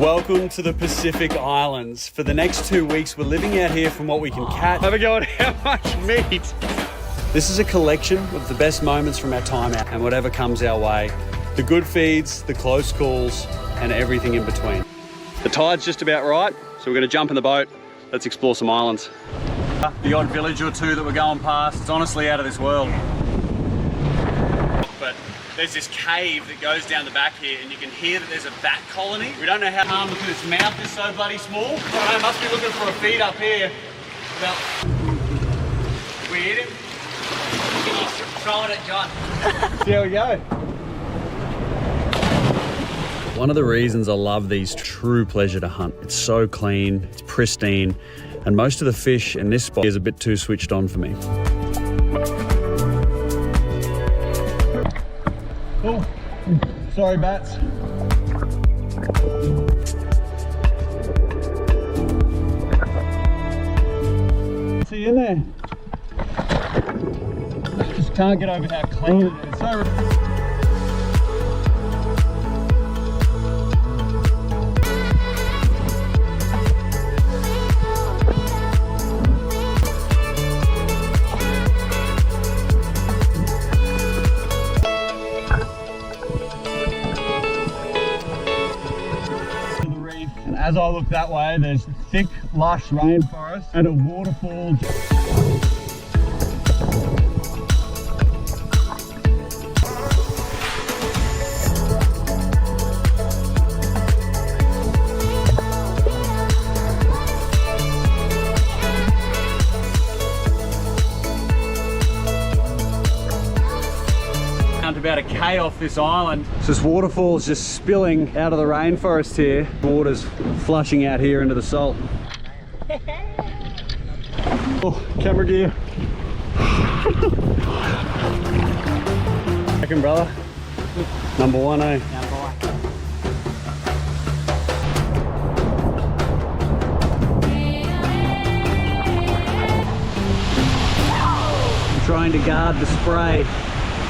Welcome to the Pacific Islands. For the next 2 weeks, we're living out here from what we can catch. Have a go at how much meat. This is a collection of the best moments from our time out and whatever comes our way. The good feeds, the close calls, and everything in between. The tide's just about right, so we're gonna jump in the boat. Let's explore some islands. The odd village or two that we're going past, it's honestly out of this world. But there's this cave that goes down the back here and you can hear that there's a bat colony. We don't know how because its mouth is so bloody small. I don't know, must be looking for a feed up here. Well, we hit him. Throw it at John. See how we go. One of the reasons I love these, true pleasure to hunt. It's so clean, it's pristine, and most of the fish in this spot is a bit too switched on for me. Oh, sorry bats. See you in there. Just can't get over how clean it is. So as I look that way, there's thick, lush rainforest and a waterfall. About a K off this island. So this waterfall's just spilling out of the rainforest here. Water's flushing out here into the salt. Oh, camera gear. Second brother. Number one, eh? Number one. I'm trying to guard the spray.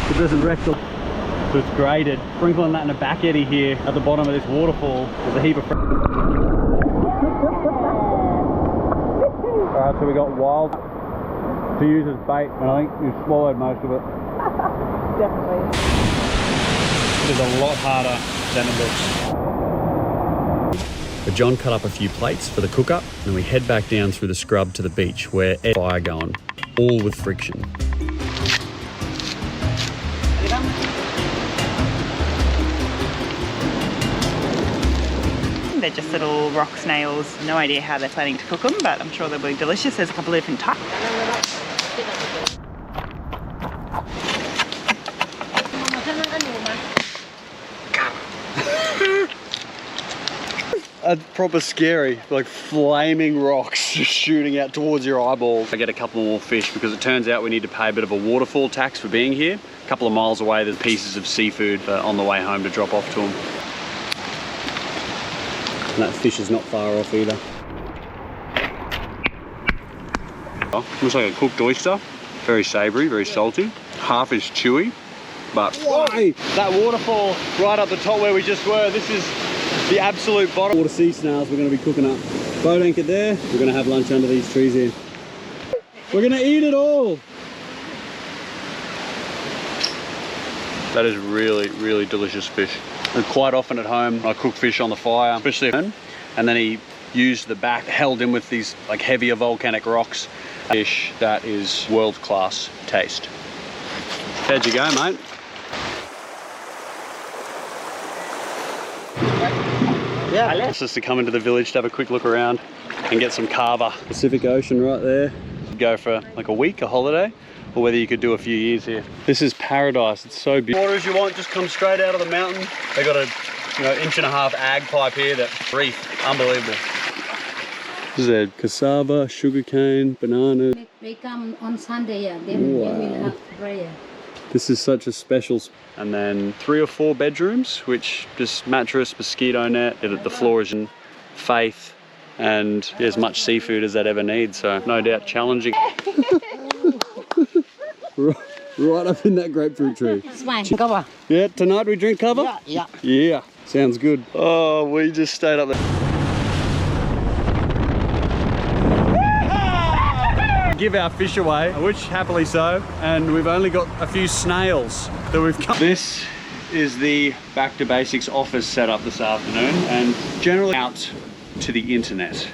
It doesn't wreck the... So it's graded. Sprinkling that in a back eddy here at the bottom of this waterfall. There's a heap of... Alright, so we got wild to use as bait, and I think you've swallowed most of it. Definitely. It is a lot harder than it looks. But John cut up a few plates for the cook-up, and we head back down through the scrub to the beach where there's fire going, all with friction. They're just little rock snails. No idea how they're planning to cook them, but I'm sure they'll be delicious. There's a couple of different types. Proper scary, like flaming rocks just shooting out towards your eyeballs. I get a couple more fish because it turns out we need to pay a bit of a waterfall tax for being here. A couple of miles away, there's pieces of seafood on the way home to drop off to them. And that fish is not far off either. Looks like a cooked oyster. Very savoury, very salty. Half is chewy, but whoa, that waterfall right up the top where we just were, this is the absolute bottom. Water sea snails we're going to be cooking up. Boat anchored there. We're going to have lunch under these trees here. We're going to eat it all. That is really, really delicious fish. And quite often at home, I cook fish on the fire, especially at home. And then he used the back, held in with these like heavier volcanic rocks. Fish that is world-class taste. How'd you go, mate? Yeah. It's just to come into the village to have a quick look around and get some carver. Pacific Ocean right there. Go for like a week, a holiday, or whether you could do a few years here. This is paradise. It's so beautiful. Water as you want, just come straight out of the mountain. They got a 1.5-inch ag pipe here that reef. Unbelievable. This is a cassava, sugarcane, banana. They come on Sunday, yeah. Then we will have prayer. This is such a special. And then 3 or 4 bedrooms, which just mattress, mosquito net. The floor is in faith, and as much seafood as that ever needs. So no doubt challenging. Right up in that grapefruit tree. It's fine. Cover. Yeah, tonight we drink cover? Yeah. Yeah. Sounds good. Oh, we just stayed up there. Give our fish away, which happily so, and we've only got a few snails that we've come. This is the Back to Basics office setup this afternoon, and generally out to the internet.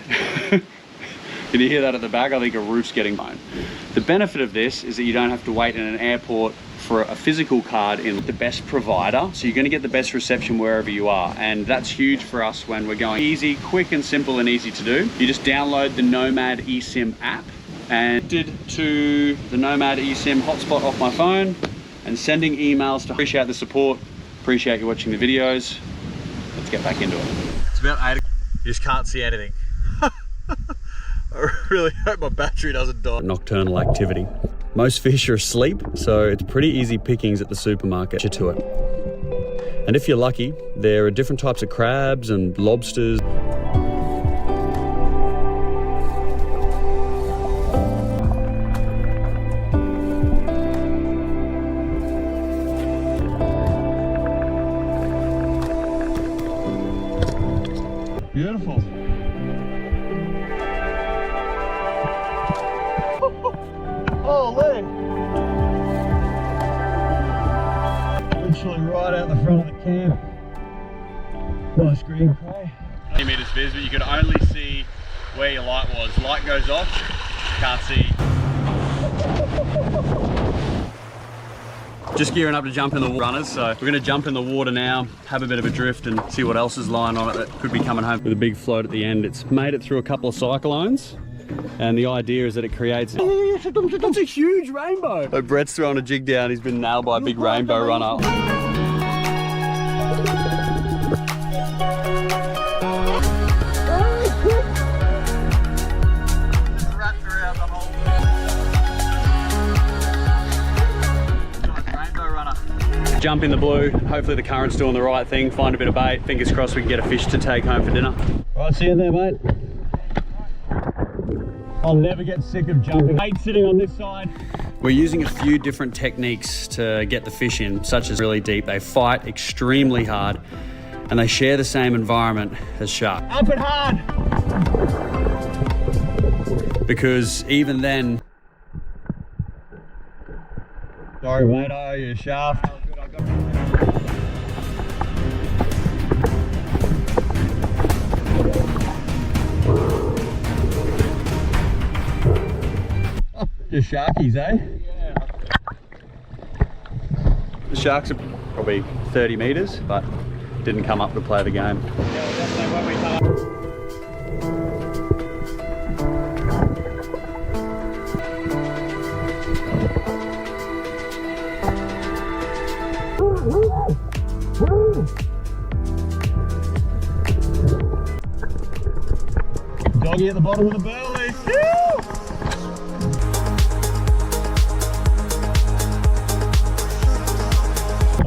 Can you hear that at the back? I think a roof's getting blown. The benefit of this is that you don't have to wait in an airport for a physical card in the best provider, so you're going to get the best reception wherever you are, and that's huge for us when we're going easy, quick and simple and easy to do. You just download the Nomad eSIM app and did to the Nomad eSIM hotspot off my phone and sending emails to appreciate the support, appreciate you watching the videos. Let's get back into it. It's about 8 o'clock. You just can't see anything. I really hope my battery doesn't die. Nocturnal activity. Most fish are asleep, so it's pretty easy pickings at the supermarket. Get to it. And if you're lucky, there are different types of crabs and lobsters. Beautiful. Holy! Literally right out the front of the camp. Nice green cray. 20 meters vis, but you could only see where your light was. Light goes off, can't see. Just gearing up to jump in the runners, so we're going to jump in the water now, have a bit of a drift and see what else is lying on it that could be coming home. With a big float at the end. It's made it through a couple of cyclones, and the idea is that it creates... That's a huge rainbow! So Brett's throwing a jig down, he's been nailed by a big rainbow runner. Jump in the blue, hopefully the current's doing the right thing, find a bit of bait, fingers crossed we can get a fish to take home for dinner. Right, see you there, mate. I'll never get sick of jumping. Bait sitting on this side. We're using a few different techniques to get the fish in, such as really deep. They fight extremely hard and they share the same environment as sharks. Up and hard! Because even then... Sorry mate, I owe you a shaft. Just sharkies, eh? Yeah. The sharks are probably 30 meters, but didn't come up to play the game. Yeah, well, definitely when we come up. Doggy at the bottom of the burley.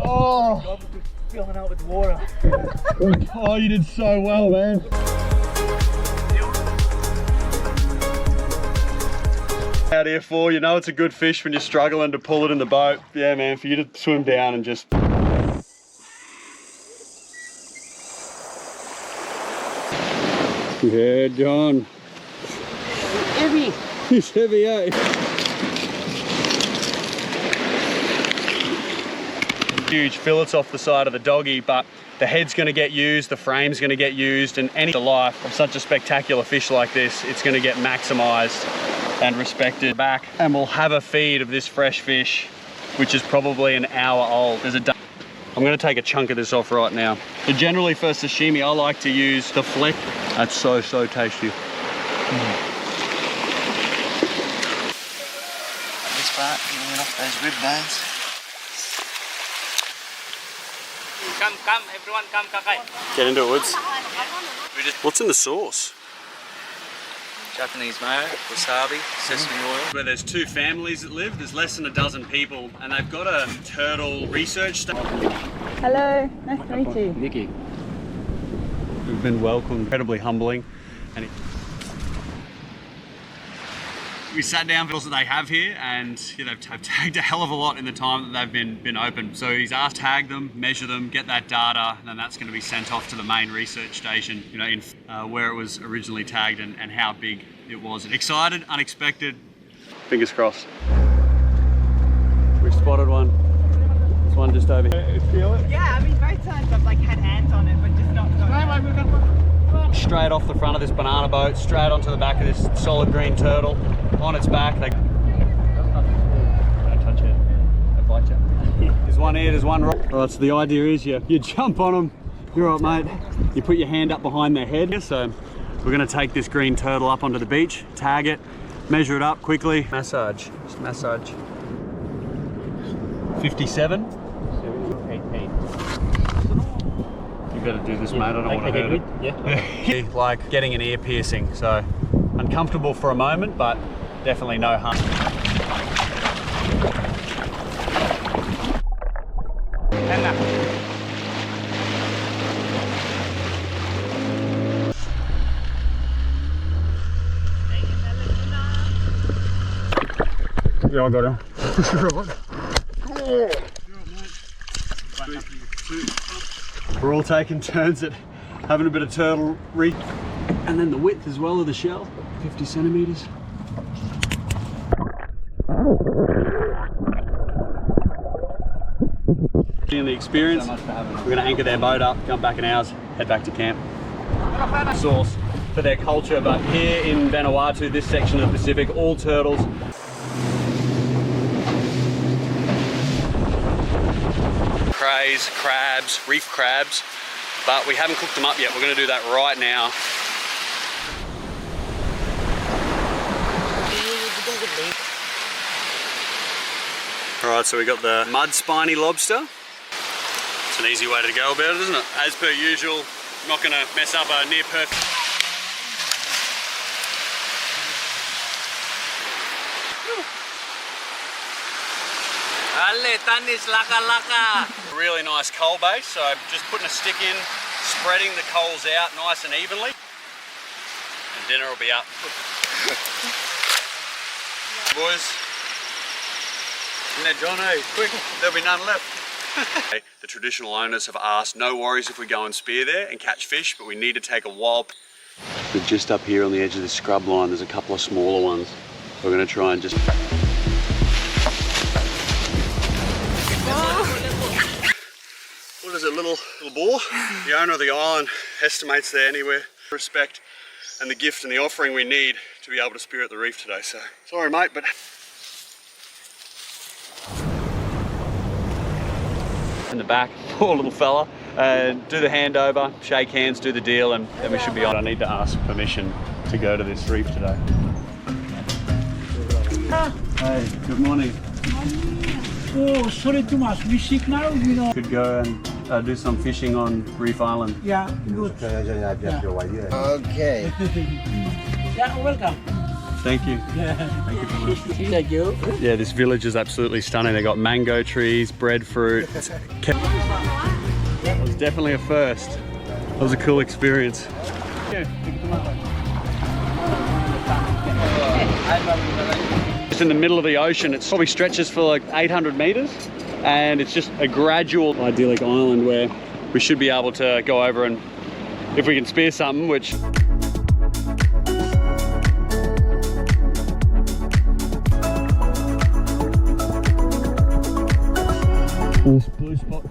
Oh, filling out with water. Oh, you did so well, man. Out here for, you know it's a good fish when you're struggling to pull it in the boat. Yeah, man, for you to swim down and just... Yeah, John. Heavy. He's heavy, eh? Huge fillets off the side of the doggy, but the head's going to get used, the frame's going to get used, and any life of such a spectacular fish like this, it's going to get maximized and respected back. And we'll have a feed of this fresh fish, which is probably an hour old. There's a I'm going to take a chunk of this off right now. But generally for sashimi, I like to use the flesh. That's so tasty. This part, moving off those rib bones. Come, everyone, come, Kakai. Get into it, Woods. What's in the sauce? Japanese mayo, wasabi, sesame oil. Where there's 2 families that live, there's less than a dozen people, and they've got a turtle research station. Hello, nice to meet you. Nikki. We've been welcomed, incredibly humbling. And We sat down for the that they have here, and they've tagged a hell of a lot in the time that they've been open. So he's asked to tag them, measure them, get that data, and then that's going to be sent off to the main research station, in where it was originally tagged and how big it was. Excited, unexpected. Fingers crossed. We've spotted one. There's one just over here. Feel it? Yeah, I mean, both times I've like had hands on it, but just not. Straight off the front of this banana boat, straight onto the back of this solid green turtle, on its back. Don't touch it, they'll bite you. There's one here, there's one rock. All right, so the idea is you jump on them, you're all right, mate. You put your hand up behind their head. So we're gonna take this green turtle up onto the beach, tag it, measure it up quickly. Massage, just massage. 57. Better do this, mate. I don't want to hurt it. Yeah. Like getting an ear piercing, so uncomfortable for a moment, but definitely no harm. Yeah, I got him. We're all taking turns at having a bit of turtle reef, and then the width as well of the shell, 50 centimeters. In the experience, we're going to anchor their boat up, come back in ours, head back to camp. Source for their culture, but here in Vanuatu, this section of the Pacific, all turtles. Crays, crabs, reef crabs, but we haven't cooked them up yet. We're going to do that right now. All right, so we got the mud spiny lobster. It's an easy way to go about it, isn't it? As per usual, I'm not going to mess up a near perfect. Really nice coal base, so just putting a stick in, spreading the coals out nice and evenly, and dinner will be up. Boys, isn't that John? Hey, quick, there'll be none left. The traditional owners have asked, no worries if we go and spear there and catch fish, but we need to take a wild. We're just up here on the edge of this scrub line, there's a couple of smaller ones. We're going to try and just... What is it, little boar? The owner of the island estimates they're anywhere. Respect and the gift and the offering we need to be able to spear at the reef today. So sorry, mate, but in the back, poor little fella, and do the handover, shake hands, do the deal, and then we should be on. I need to ask permission to go to this reef today. Hey, good morning. Oh, sorry too much. We sick now, you know. Could go and do some fishing on Reef Island. Yeah, good. Okay. Yeah, welcome. Thank you. Yeah. Thank you very much. Thank you. Yeah, this village is absolutely stunning. They got mango trees, breadfruit. It was definitely a first. That was a cool experience. Just in the middle of the ocean, it probably stretches for like 800 meters, and it's just a gradual, idyllic island where we should be able to go over and, if we can spear something, which this blue spot.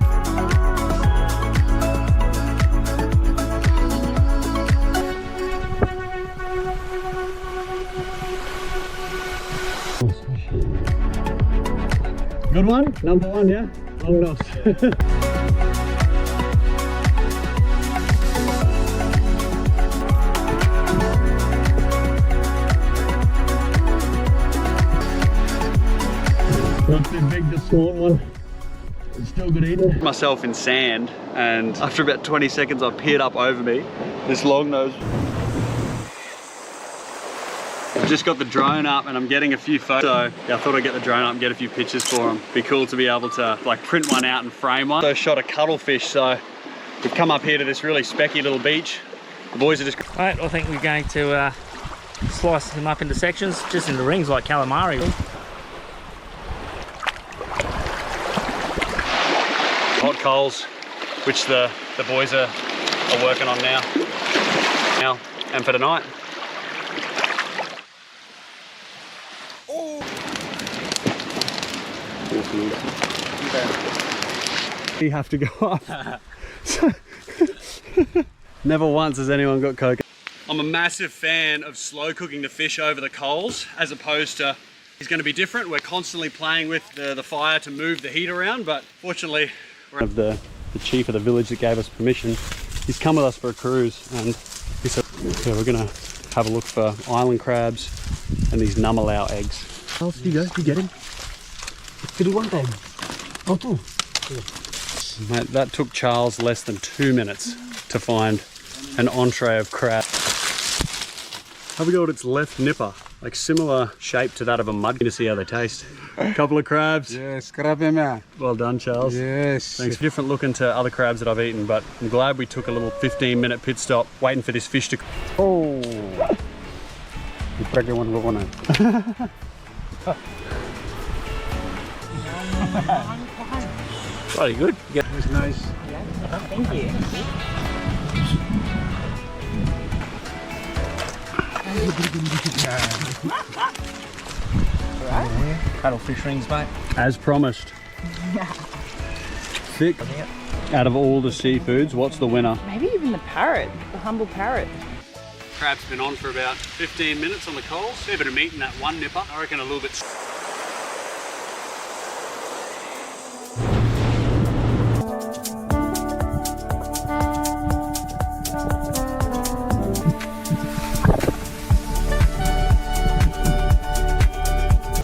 Good one? Number one, yeah? Vámonos. Not too big, the small one. It's still good eating. Myself in sand, and after about 20 seconds I peered up over me. This long nose. I've just got the drone up and I'm getting a few photos. So yeah, I thought I'd get the drone up and get a few pictures for them. Be cool to be able to like print one out and frame one. So shot a cuttlefish, so we've come up here to this really specky little beach. The boys are just... Right, I think we're going to slice them up into sections, just into rings like calamari. Hot coals, which the boys are working on now and for tonight. You have to go up. Never once has anyone got coke. I'm a massive fan of slow cooking the fish over the coals, as opposed to, it's going to be different. We're constantly playing with the fire to move the heat around, but fortunately, we're the chief of the village that gave us permission. He's come with us for a cruise, and he said, yeah, we're going to have a look for island crabs and these nummalau eggs. How you go? You get him? One time. Oh, two. Mate, that took Charles less than 2 minutes to find an entree of crab. Have a go at its left nipper, like similar shape to that of a mud, to see how they taste. A couple of crabs. Yes, crab man. Well done, Charles. Yes. Thanks. Different looking to other crabs that I've eaten, but I'm glad we took a little 15-minute pit stop waiting for this fish to... Oh! You probably want to go on it. Pretty good. It's nice. Thank you. Cuttlefish rings, mate. As promised. Thick. Out of all the seafoods, what's the winner? Maybe even the parrot, the humble parrot. Crab's been on for about 15 minutes on the coals. Fair bit of meat in that one nipper. I reckon a little bit...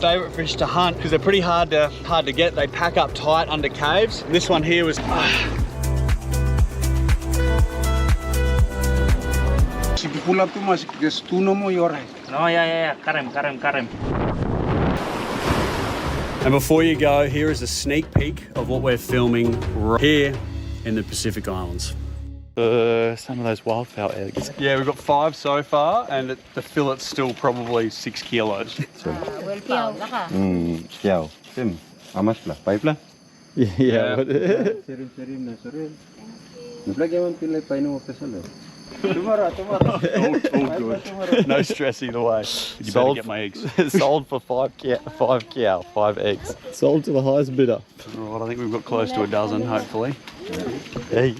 Favourite fish to hunt because they're pretty hard to get. They pack up tight under caves. This one here was If you pull up too much, just two no more, you're right. Oh, yeah. Cut him. And before you go, here is a sneak peek of what we're filming right here in the Pacific Islands. Some of those wildfowl eggs. Yeah, we've got 5 so far, and the fillet's still probably 6 kilos. Yeah. How much? 5 lah? Yeah. All good. No stress either way. You better get my eggs. Sold for 5 eggs. Sold to the highest bidder. Right, I think we've got close to a dozen, hopefully. Hey.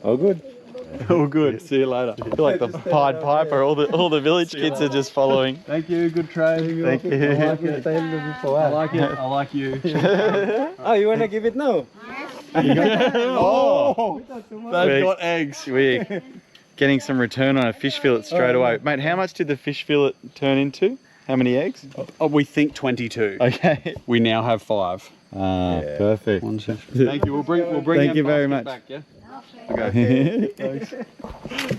Oh, good. All good. See you later. You're like the Pied Piper. All the village kids are just following. Thank you. Good trade. Thank you. I like it. I like you. Oh, you want to give it now? Oh, they've got eggs. We're getting some return on a fish fillet straight away. Mate, how much did the fish fillet turn into? How many eggs? Oh, we think 22. Okay. We now have 5. Perfect. Thank you. We'll bring. Thank you very much. Back, yeah? Okay. Thanks.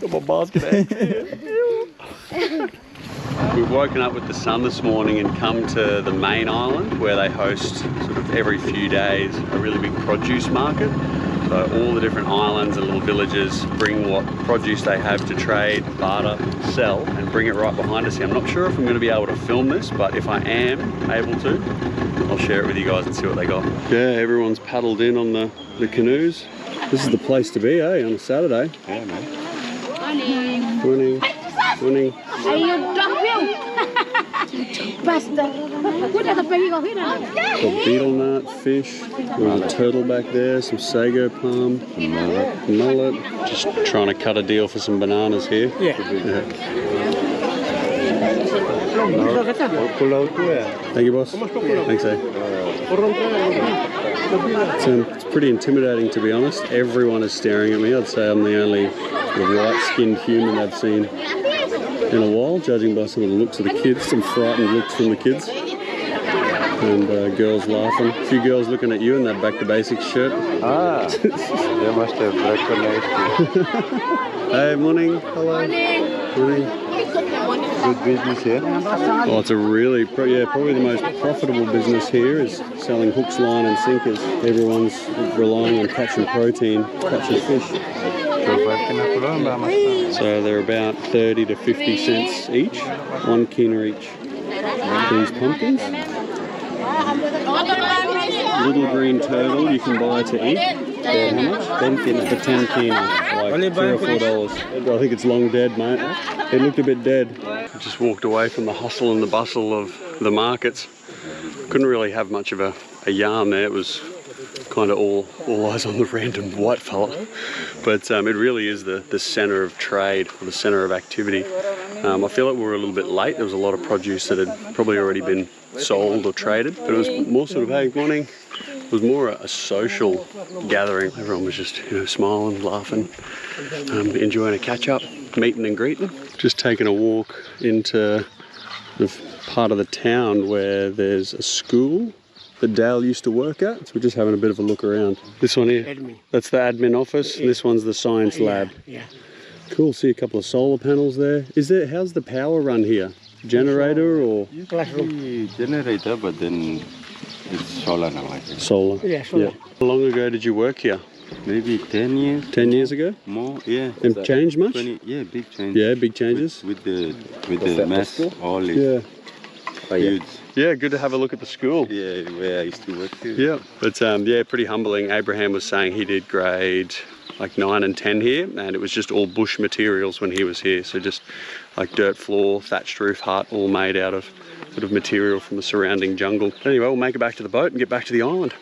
Got my basket eggs. We've woken up with the sun this morning and come to the main island where they host sort of every few days a really big produce market. So all the different islands and little villages bring what produce they have to trade, barter, sell, and bring it right behind us here. I'm not sure if I'm going to be able to film this, but if I am able to, I'll share it with you guys and see what they got. Yeah, everyone's paddled in on the canoes. This is the place to be, eh, on a Saturday. Yeah, man. Morning. Morning. Got beetle nut, fish, a turtle back there, some sago palm, mullet. Just trying to cut a deal for some bananas here. Yeah. Thank you, boss. Thanks, eh? It's pretty intimidating, to be honest. Everyone is staring at me. I'd say I'm the only white-skinned human I've seen in a while, judging by some of the looks of the kids, some frightened looks from the kids. And girls laughing. A few girls looking at you in that Back to Basics shirt. Ah, they must have recognized you. Hey, morning. Hello. Morning. Good business here. Oh, it's a really, probably the most profitable business here is selling hooks, line and sinkers. Everyone's relying on catching protein, catching fish. So they're about 30 to 50 cents each, 1 kina each. These pumpkins. Little green turtle you can buy to eat. For how much? 10 kina. For 10 kina, like $3 or $4. I think it's long dead, mate. It looked a bit dead. I just walked away from the hustle and the bustle of the markets. Couldn't really have much of a yarn there. It was kind of all eyes on the random white fella. But it really is the centre of trade, or the centre of activity. I feel like we were a little bit late. There was a lot of produce that had probably already been sold or traded. But it was more sort of, hey, good morning. It was more a social gathering. Everyone was just, you know, smiling, laughing, enjoying a catch-up, meeting and greeting. Just taking a walk into the part of the town where there's a school that Dale used to work at. So we're just having a bit of a look around. This one here, Admin. that's the admin office. And this one's the science lab. Yeah. Cool, see a couple of solar panels there. How's the power run here? Generator or? Classroom. Generator, but then it's solar now, I think. Solar. Yeah, solar. How long ago did you work here? Maybe 10 years. 10 years ago? More, yeah. And changed much? 20, yeah, big change. Yeah, big changes. With the mass, all is huge. Yeah, good to have a look at the school. Yeah, where I used to work too. Yeah, but yeah, pretty humbling. Abraham was saying he did grade like 9 and 10 here, and it was just all bush materials when he was here. So just like dirt floor, thatched roof hut, all made out of sort of material from the surrounding jungle. Anyway, we'll make it back to the boat and get back to the island.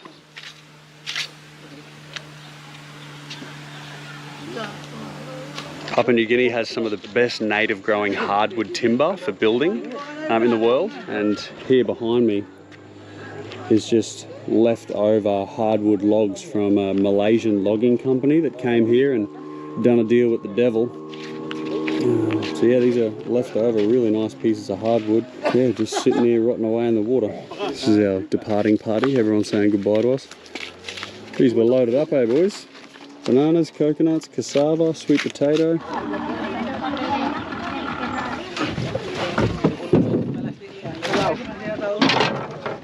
Papua New Guinea has some of the best native growing hardwood timber for building in the world, and here behind me is just leftover hardwood logs from a Malaysian logging company that came here and done a deal with the devil. So yeah, these are leftover really nice pieces of hardwood. Yeah, just sitting here rotting away in the water. This is our departing party. Everyone's saying goodbye to us. Geez, we're loaded up, eh boys? Bananas, coconuts, cassava, sweet potato.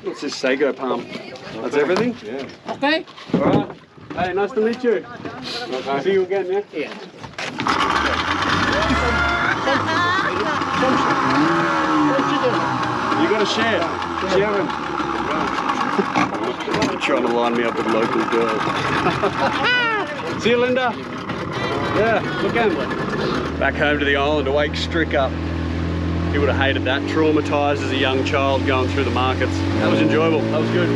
What's this sago palm? That's everything? Yeah. Okay. Alright. Hey, nice to meet you. See you again, yeah? Yeah. You gotta share. Share them. Trying to line me up with local girls. See you, Linda. Yeah, look at him. Back home to the island, awake strick up. He would have hated that. Traumatised as a young child going through the markets. That was enjoyable. That was good.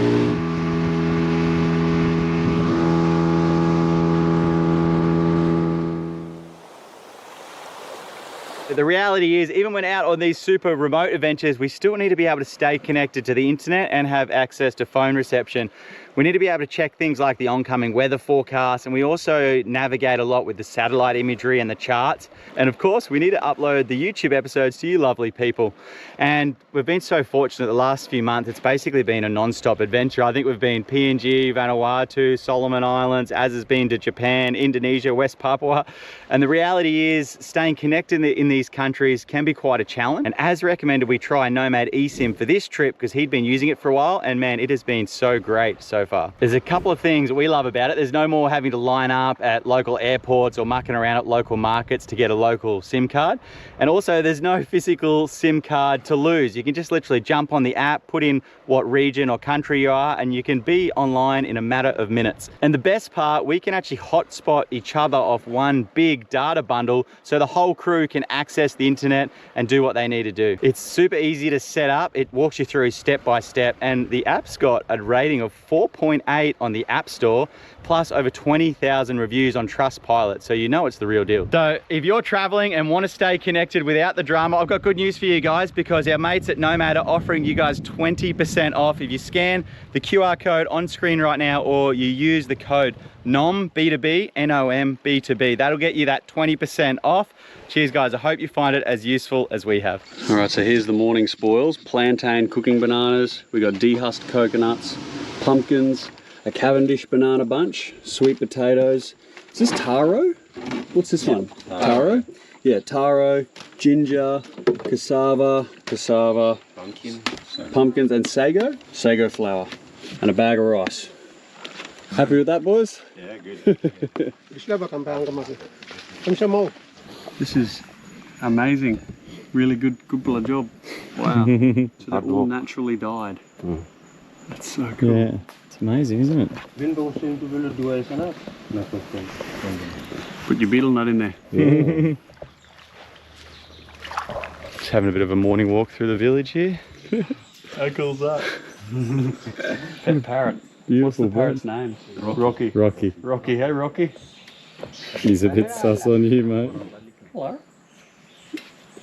The reality is, even when out on these super remote adventures, we still need to be able to stay connected to the internet and have access to phone reception. We need to be able to check things like the oncoming weather forecast, and we also navigate a lot with the satellite imagery and the charts. And of course, we need to upload the YouTube episodes to you lovely people. And we've been so fortunate the last few months, it's basically been a non-stop adventure. I think we've been PNG, Vanuatu, Solomon Islands, as has been to Japan, Indonesia, West Papua. And the reality is, staying connected in these countries can be quite a challenge. And as recommended, we try Nomad eSIM for this trip because he'd been using it for a while, and man, it has been so great so far. There's a couple of things we love about it. There's no more having to line up at local airports or mucking around at local markets to get a local SIM card. And also there's no physical SIM card to lose. You can just literally jump on the app, put in what region or country you are, and you can be online in a matter of minutes. And the best part, we can actually hotspot each other off one big data bundle so the whole crew can access the internet and do what they need to do. It's super easy to set up. It walks you through step by step, and the app's got a rating of 4.8 on the App Store, plus over 20,000 reviews on Trustpilot, so you know it's the real deal. So if you're traveling and want to stay connected without the drama, I've got good news for you guys, because our mates at Nomad are offering you guys 20% off if you scan the QR code on screen right now, or you use the code NOM B2B, NOM B2B. That'll get you that 20% off. Cheers guys, I hope you find it as useful as we have. All right, so here's the morning spoils. Plantain cooking bananas, we got dehusked coconuts, pumpkins, a Cavendish banana bunch, sweet potatoes. Is this taro? What's this one? Taro? Yeah, taro, ginger, cassava, pumpkins, and sago flour, and a bag of rice. Happy with that, boys? Yeah, good. This is amazing. Really good blood job. Wow. So they've all naturally died. That's so cool. Yeah, it's amazing, isn't it? Put your beetle nut in there. Just having a bit of a morning walk through the village here. How cool's that? Pet parrot. Beautiful. What's the parrot's name? Rocky. Rocky. Rocky, hey Rocky. He's a bit sus on you, mate. Hello.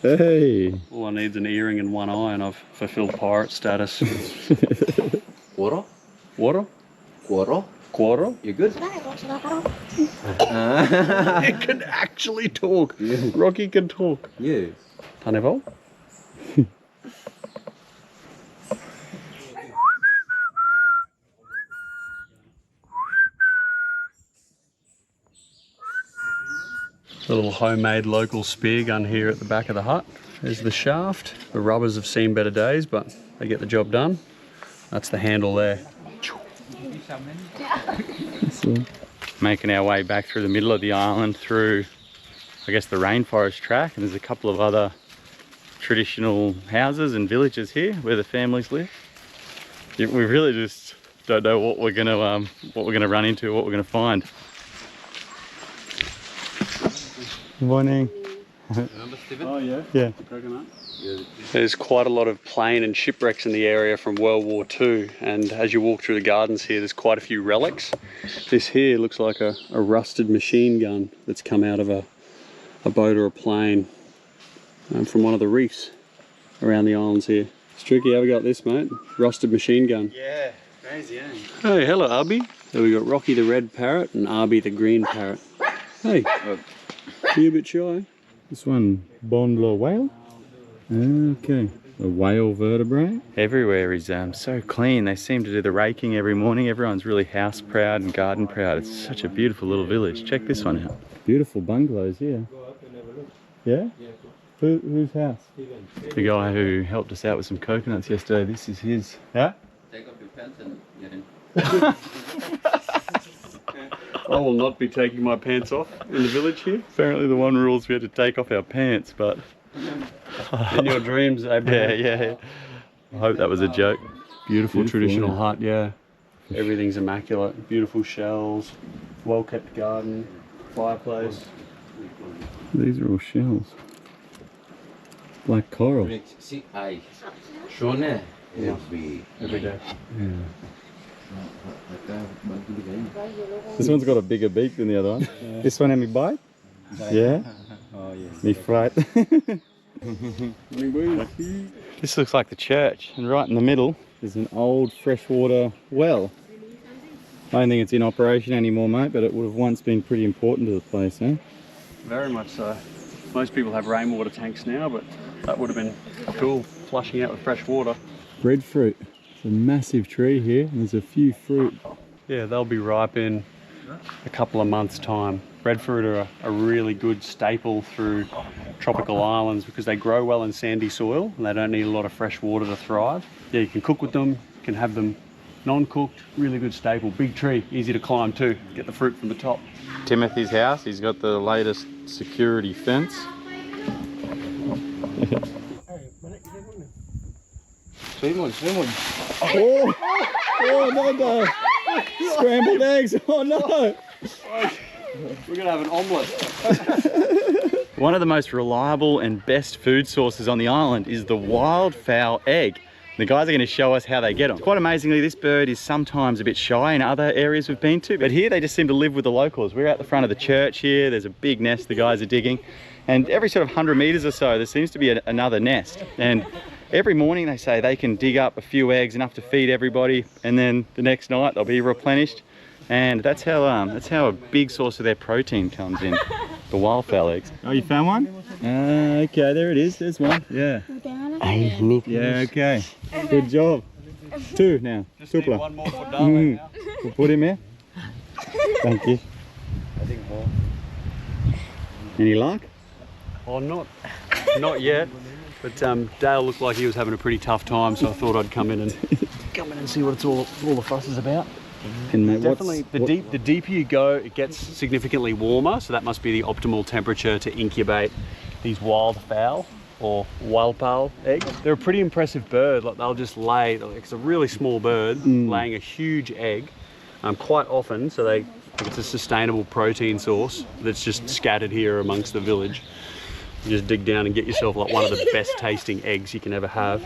Hey. All I need is an earring and one eye and I've fulfilled pirate status. Quarter? Water? Quarter? Quarter? You good? It can actually talk. Rocky can talk. Yeah. Tanevo? A little homemade local spear gun here at the back of the hut. There's the shaft. The rubbers have seen better days, but they get the job done. That's the handle there. Making our way back through the middle of the island through, I guess, the rainforest track, and there's a couple of other traditional houses and villages here where the families live. We really just don't know what we're gonna run into, what we're gonna find. Morning. Oh yeah? Yeah. Coconut. There's quite a lot of plane and shipwrecks in the area from World War II, and as you walk through the gardens here, there's quite a few relics. This here looks like a rusted machine gun that's come out of a boat or a plane from one of the reefs around the islands here. Stricky, how we got this, mate? Rusted machine gun. Yeah, crazy, eh? Hey, hello, Arby. So we got Rocky the red parrot and Arby the green parrot. Hey, you a bit shy? This one, Bondlaw whale. Okay, a whale vertebrae. Everywhere is so clean. They seem to do the raking every morning. Everyone's really house proud and garden proud. It's such a beautiful little village. Check this one out. Beautiful bungalows here. Yeah? Whose house? The guy who helped us out with some coconuts yesterday. This is his. Yeah? Take off your pants and get in. I will not be taking my pants off in the village here. Apparently the one rule is we had to take off our pants, but... In your dreams, Abraham. Yeah. I hope that was a joke. Beautiful traditional yeah. hut, yeah. Everything's immaculate. Beautiful shells, well-kept garden, fireplace. These are all shells. Black coral. See, I shown it. Every day. This one's got a bigger beak than the other one. Yeah. This one had me bite? Yeah? Oh yeah. Me fright. This looks like the church, and right in the middle is an old freshwater well. I don't think it's in operation anymore, mate, but it would have once been pretty important to the place, eh? Very much so. Most people have rainwater tanks now, but that would have been cool, flushing out with fresh water. Breadfruit. It's a massive tree here, and there's a few fruit. Yeah, they'll be ripe in a couple of months' time. Breadfruit are a really good staple through tropical islands because they grow well in sandy soil and they don't need a lot of fresh water to thrive. Yeah, you can cook with them, you can have them non-cooked, really good staple. Big tree, easy to climb too, get the fruit from the top. Timothy's house, he's got the latest security fence. Oh no! Scrambled eggs, oh no! We're gonna have an omelette. One of the most reliable and best food sources on the island is the wildfowl egg. The guys are going to show us how they get them. Quite amazingly, this bird is sometimes a bit shy in other areas we've been to, but here they just seem to live with the locals. We're at the front of the church here, there's a big nest the guys are digging, and every sort of 100 meters or so there seems to be another nest. And every morning they say they can dig up a few eggs, enough to feed everybody, and then the next night they'll be replenished. And that's how a big source of their protein comes in, the wildfowl eggs. Oh, you found one? Okay, there it is. There's one. Yeah. Yeah, okay. Good job. Two now. Just need one more for Darwin now. We'll put him here. Thank you. I think more. Any luck? Oh, not yet. But Dale looked like he was having a pretty tough time, so I thought I'd come in and see what it's all the fuss is about. And mate, Definitely, the deeper you go, it gets significantly warmer, so that must be the optimal temperature to incubate these wildfowl or wildfowl eggs. They're a pretty impressive bird. Like they'll just lay, like it's a really small bird laying a huge egg quite often, so it's a sustainable protein source that's just scattered here amongst the village. You just dig down and get yourself like one of the best tasting eggs you can ever have.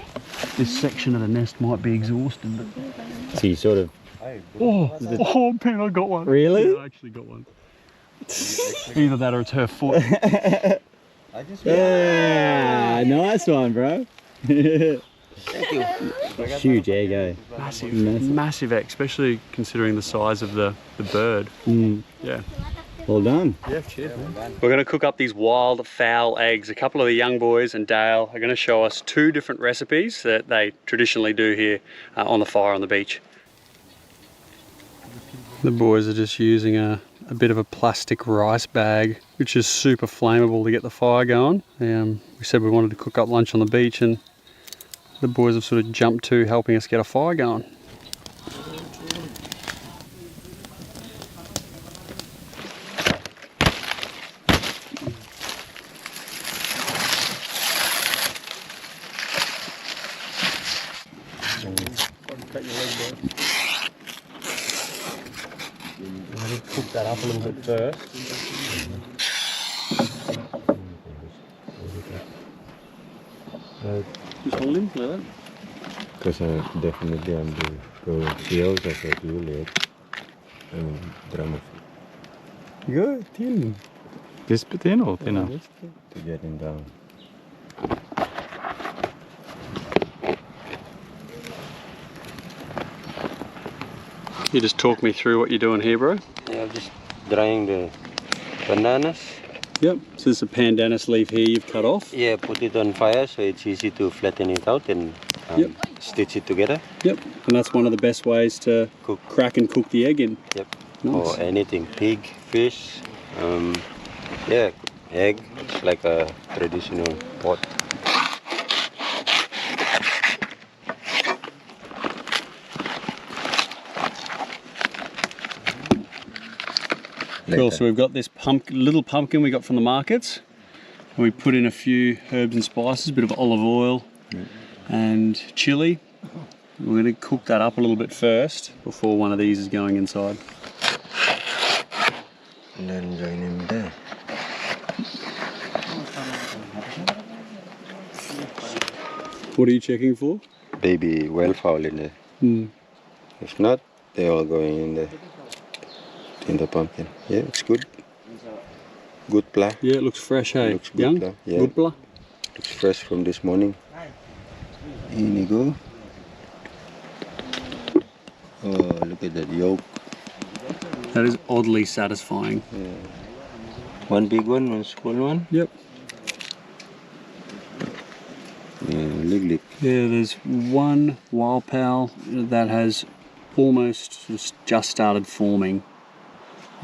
This section of the nest might be exhausted, but... So you sort of... Oh man, I got one. Really? Yeah, I actually got one. Either that or it's her foot. Yeah, nice one, bro. Thank you. Huge egg, eh? Massive egg, especially considering the size of the bird. Yeah. Well done. Yeah, cheers, man. We're going to cook up these wild fowl eggs. A couple of the young boys and Dale are going to show us 2 different recipes that they traditionally do here on the fire on the beach. The boys are just using a bit of a plastic rice bag, which is super flammable to get the fire going. We said we wanted to cook up lunch on the beach, and the boys have sort of jumped to helping us get a fire going. Cook that up a little bit first. Just hold him like that. Because definitely I'm going to see out as a late drama Good, thin. Just thin or thinner? to get him down. You just talk me through what you're doing here, bro. Yeah, just drying the bananas. Yep. So this is a pandanus leaf here you've cut off. Yeah, put it on fire so it's easy to flatten it out and stitch it together. Yep. And that's one of the best ways to crack and cook the egg in. Yep. Nice. Or anything, pig, fish, yeah, egg. It's like a traditional pot. Cool, so we've got this little pumpkin we got from the markets. And we put in a few herbs and spices, a bit of olive oil and chili. We're going to cook that up a little bit first before one of these is going inside. And then join him there. What are you checking for? Baby wildfowl in there. If not, they're all going in the pumpkin. Yeah, it's good. Good pla. Yeah, it looks fresh, hey? Looks good, Young? pla. Yeah. Good pla? Looks fresh from this morning. In you go. Oh, look at that yolk. That is oddly satisfying. Yeah. One big one, one small one. Yep. Yeah, look. Yeah, there's one wild fowl that has almost just started forming.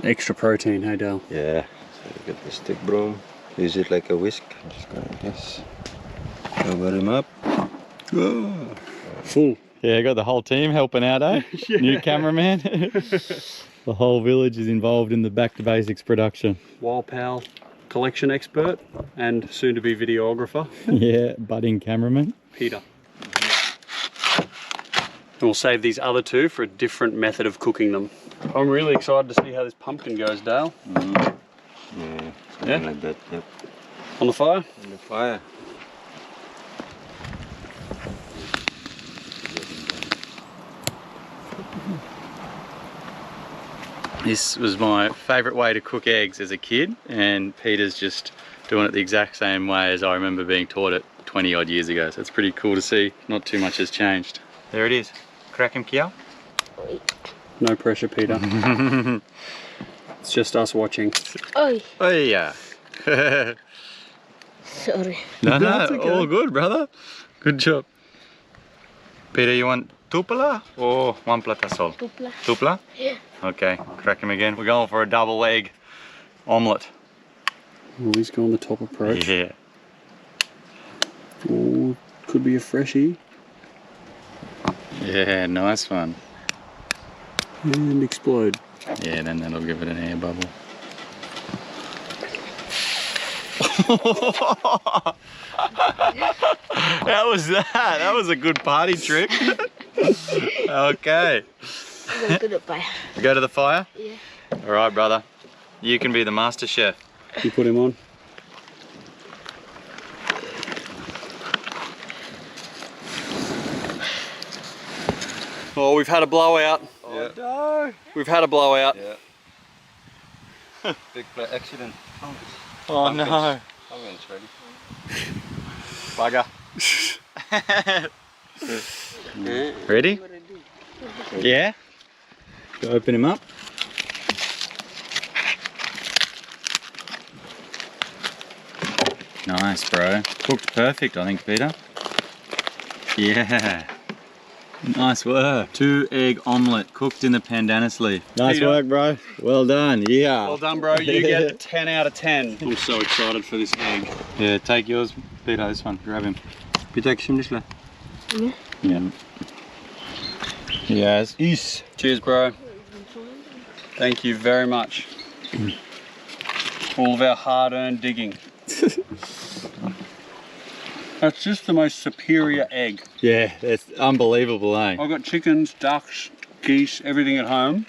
Extra protein, hey Dale? Yeah. So look at the stick broom. Use it like a whisk. Just go like this. Cover him up. Oh. Full. Yeah, got the whole team helping out, eh? Yeah. New cameraman. The whole village is involved in the Back to Basics production. Wild fowl collection expert and soon to be videographer, Yeah, budding cameraman. Peter. And we'll save these other 2 for a different method of cooking them. I'm really excited to see how this pumpkin goes, Dale. Yeah. Yeah? Like that. Yep. On the fire? On the fire. This was my favourite way to cook eggs as a kid, and Peter's just doing it the exact same way as I remember being taught it 20 odd years ago. So it's pretty cool to see not too much has changed. There it is. Crack him, Kia. No pressure, Peter. It's just us watching. Oi, Oh yeah. sorry. No, That's okay. all good, brother. Good job. Peter, you want tupela or one platasol? Tupla. Tupla? Yeah. Okay, crack him again. We're going for a double egg omelette. Oh, he's going the top approach. Yeah. Oh, could be a freshie. Yeah, nice one. And explode. Yeah, then that'll give it an air bubble. How was that? That was a good party trick. Okay. Go to the fire. Go to the fire? Yeah. All right, brother. You can be the master chef. You put him on. Oh, we've had a blowout. Yeah. No. We've had a blowout. Yeah. Big accident. Oh no. Pumpkin's ready. Bugger. Ready? Yeah? Go open him up. Nice, bro. Cooked perfect, I think, Peter. Yeah. Nice work. 2-egg omelette cooked in the pandanus leaf. Nice Peter. work, bro. Well done. Yeah. Well done, bro. You get a 10 out of 10. I'm so excited for this egg. Yeah, take yours, Peter. This one. Grab him. Peter, kişimdişle. Yeah. Yes. Is. Cheers, bro. Thank you very much. All of our hard-earned digging. That's just the most superior egg. Yeah, that's unbelievable, eh? I've got chickens, ducks, geese, everything at home.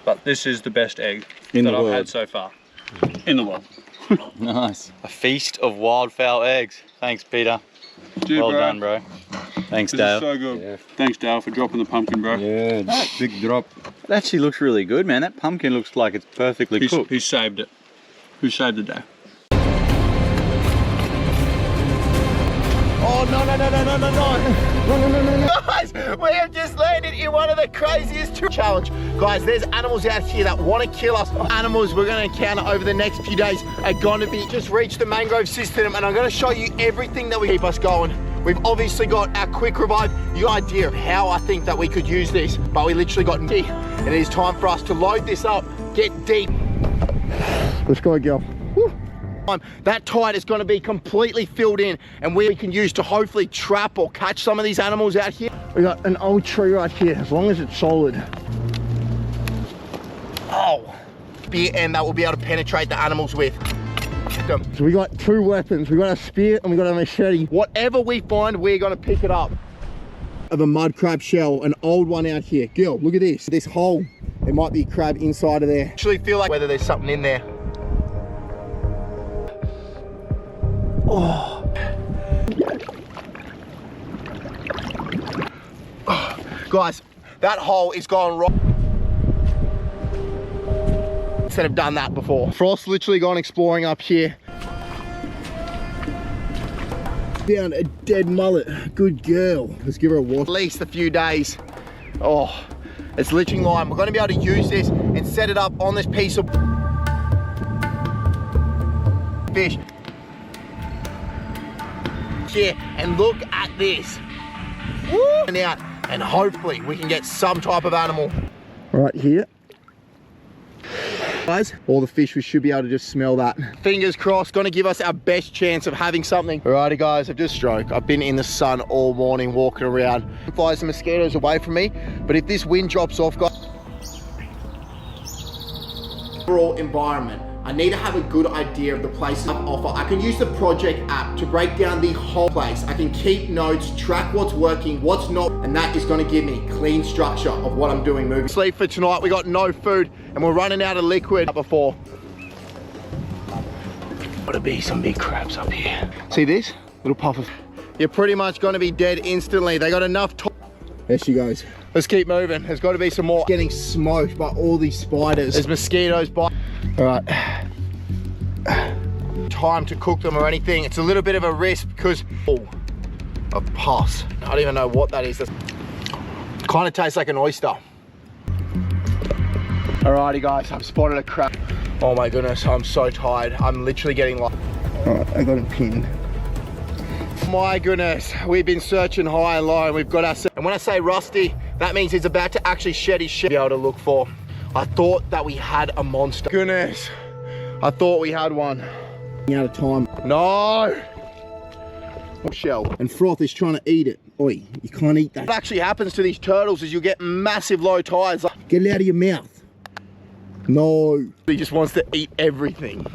But this is the best egg In that the I've world. had so far. In the world. Nice. A feast of wildfowl eggs. Thanks, Peter. Cheers, Well bro. done, bro. Thanks, This Dale. is so good. Yeah. Thanks, Dale, for dropping the pumpkin, bro. Yeah, big drop. It actually looks really good, man. That pumpkin looks like it's perfectly cooked. He saved it. Who saved the day? Oh, no. Guys, we have just landed in one of the craziest challenge. Guys, there's animals out here that want to kill us. Animals we're going to encounter over the next few days are going to be just reached the mangrove system, and I'm going to show you everything that will keep us going. We've obviously got our quick revive. You have an idea of how I think that we could use this, but we literally got deep, and it is time for us to load this up, get deep. Let's go, girl. That tide is going to be completely filled in, and we can use to hopefully trap or catch some of these animals out here. We got an old tree right here, as long as it's solid. Oh, spear end that we'll be able to penetrate the animals with. So we got 2 weapons. We got a spear and we got a machete. Whatever we find, we're going to pick it up. Of a mud crab shell, an old one out here. Girl, look at this. This hole, there might be a crab inside of there. Actually feel like whether there's something in there. Oh. Guys, that hole is gone right. Instead of done that before. Frost's literally gone exploring up here. Found a dead mullet. Good girl. Let's give her a wash. At least a few days. Oh, it's liching lime. We're going to be able to use this and set it up on this piece of fish. Here, and look at this. Woo! And out, and hopefully we can get some type of animal. Right here. Guys, all the fish, we should be able to just smell that. Fingers crossed, gonna give us our best chance of having something. Alrighty guys, I've just stroked. I've been in the sun all morning walking around. Flies and mosquitoes away from me, but if this wind drops off, guys, overall environment, I need to have a good idea of the places on offer. I can use the project app to break down the whole place. I can keep notes, track what's working, what's not, and that is gonna give me clean structure of what I'm doing moving. Sleep for tonight, we got no food, and we're running out of liquid before. Gotta be some big crabs up here. See this? Little puff of... You're pretty much gonna be dead instantly. They got enough time. There she goes. Let's keep moving. There's got to be some more. Getting smoked by all these spiders. There's mosquitoes by. All right. Time to cook them or anything. It's a little bit of a risk because of pus. I don't even know what that is. Kind of tastes like an oyster. Alrighty guys, I've spotted a crab. Oh my goodness, I'm so tired. I'm literally getting like. All right, I got him pinned. My goodness, we've been searching high and low and we've got ourselves, and when I say rusty, that means he's about to actually shed his shell. Be able to look for. I thought that we had a monster. Goodness, I thought we had one. Out of time. No! shell. And Froth is trying to eat it. Oi, you can't eat that. What actually happens to these turtles is you get massive low tides. Get it out of your mouth. No. He just wants to eat everything.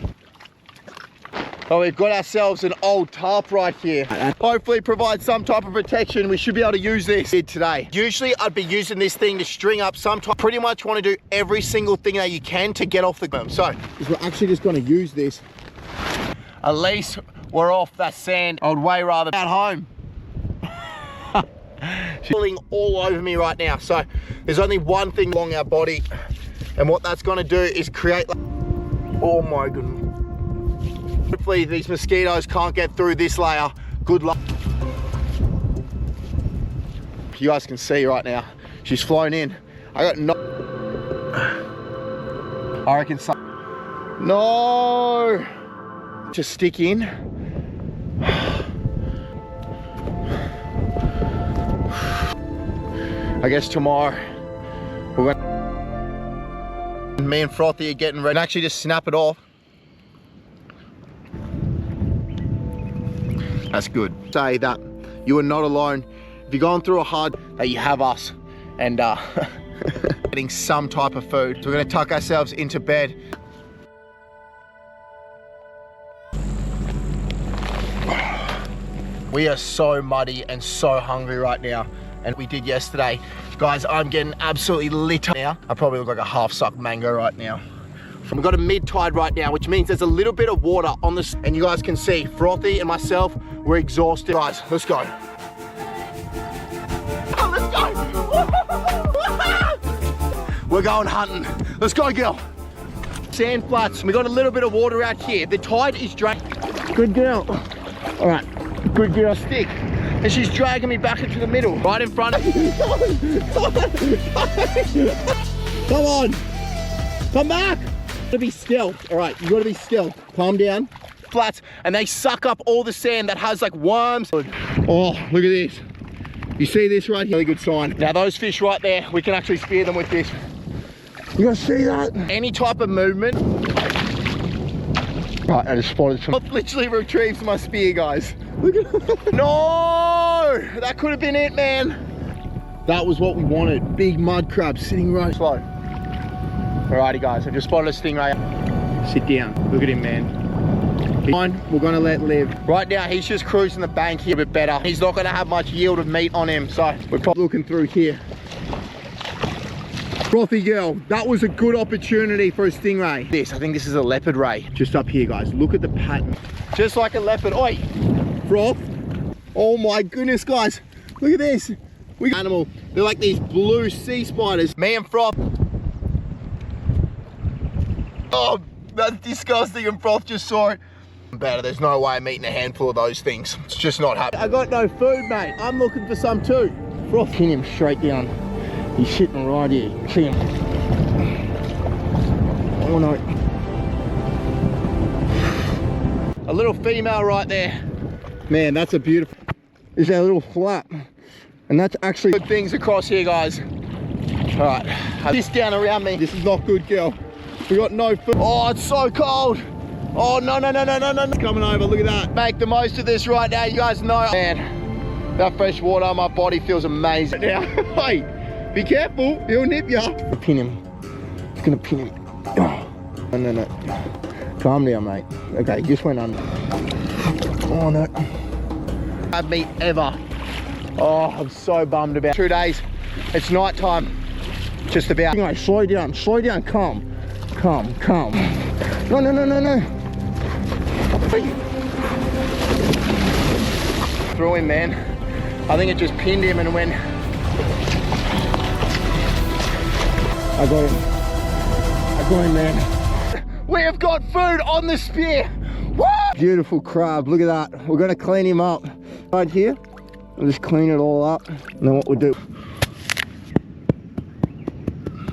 Oh, we've got ourselves an old tarp right here. Hopefully provide some type of protection. We should be able to use this today. Usually I'd be using this thing to string up some type. Pretty much want to do every single thing that you can to get off the ground. So we're actually just going to use this. At least we're off that sand. I would way rather at home. She's pulling all over me right now. So there's only one thing along our body. And what that's going to do is create like, oh my goodness. Hopefully these mosquitoes can't get through this layer. Good luck. You guys can see right now, she's flown in. I got no, I reckon some, no, just stick in. I guess tomorrow, we're gonna, me and Frothy are getting ready. And actually just snap it off. That's good. Say that you are not alone. If you're going through a hard, that you have us and getting some type of food. So we're gonna tuck ourselves into bed. We are so muddy and so hungry right now. And we did yesterday. Guys, I'm getting absolutely lit up now. I probably look like a half-sucked mango right now. We've got a mid-tide right now, which means there's a little bit of water on this, and you guys can see Frothy and myself, we're exhausted. Guys, let's go. Oh, let's go. We're going hunting. Let's go, girl. Sand flats. We got a little bit of water out here. The tide is dragging. Good girl. All right, good girl, stick. And she's dragging me back into the middle, right in front of you. Come on. Come back. You gotta be still. All right, you gotta be still. Calm down. Flats, and they suck up all the sand that has like worms. Oh, look at this. You see this right here? Really good sign. Now those fish right there, we can actually spear them with this. You guys see that? Any type of movement. Right, I just spotted some. I've literally retrieved my spear, guys. Look at that. No! That could have been it, man. That was what we wanted. Big mud crab sitting right slow. Alrighty guys, I just spotted a stingray. Sit down, look at him, man. He's fine, we're gonna let live. Right now, he's just cruising the bank here a bit better. He's not gonna have much yield of meat on him, so we're probably looking through here. Frothy girl, that was a good opportunity for a stingray. I think this is a leopard ray. Just up here, guys, look at the pattern. Just like a leopard. Oi, Froth. Oh my goodness, guys, look at this. We got animal, they're like these blue sea spiders. Me and Froth. Oh, that's disgusting, and Froth just saw it. Better, there's no way I'm eating a handful of those things. It's just not happening. I got no food, mate. I'm looking for some too. Froth, pin him straight down. He's sitting right here. See him. Oh no. A little female right there. Man, that's a beautiful, is our little flap. And that's actually good things across here, guys. All right, this down around me. This is not good, girl. We got no food. Oh, it's so cold. Oh, no. It's coming over, look at that. Make the most of this right now, you guys know. Man, that fresh water on my body feels amazing. Now, hey, be careful, he'll nip ya. Pin him, it's gonna pin him. Oh, no. Calm down, mate. Okay, he just went under. Oh, no. Have me ever. Oh, I'm so bummed about 2 days. It's night time, just about. Anyway, slow down, calm. Calm. No. Through him, man. I think it just pinned him and went. I got him, man. We have got food on the spear. Woo! Beautiful crab, look at that. We're gonna clean him up. Right here, we'll just clean it all up. And then what we'll do.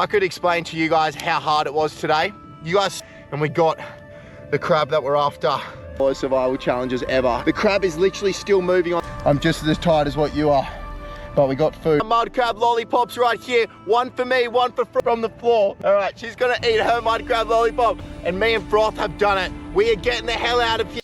I could explain to you guys how hard it was today. You guys, and we got the crab that we're after. All the survival challenges ever. The crab is literally still moving on. I'm just as tired as what you are, but we got food. Mud crab lollipops right here. One for me, one for from the floor. All right, she's gonna eat her mud crab lollipop, and me and Froth have done it. We are getting the hell out of here.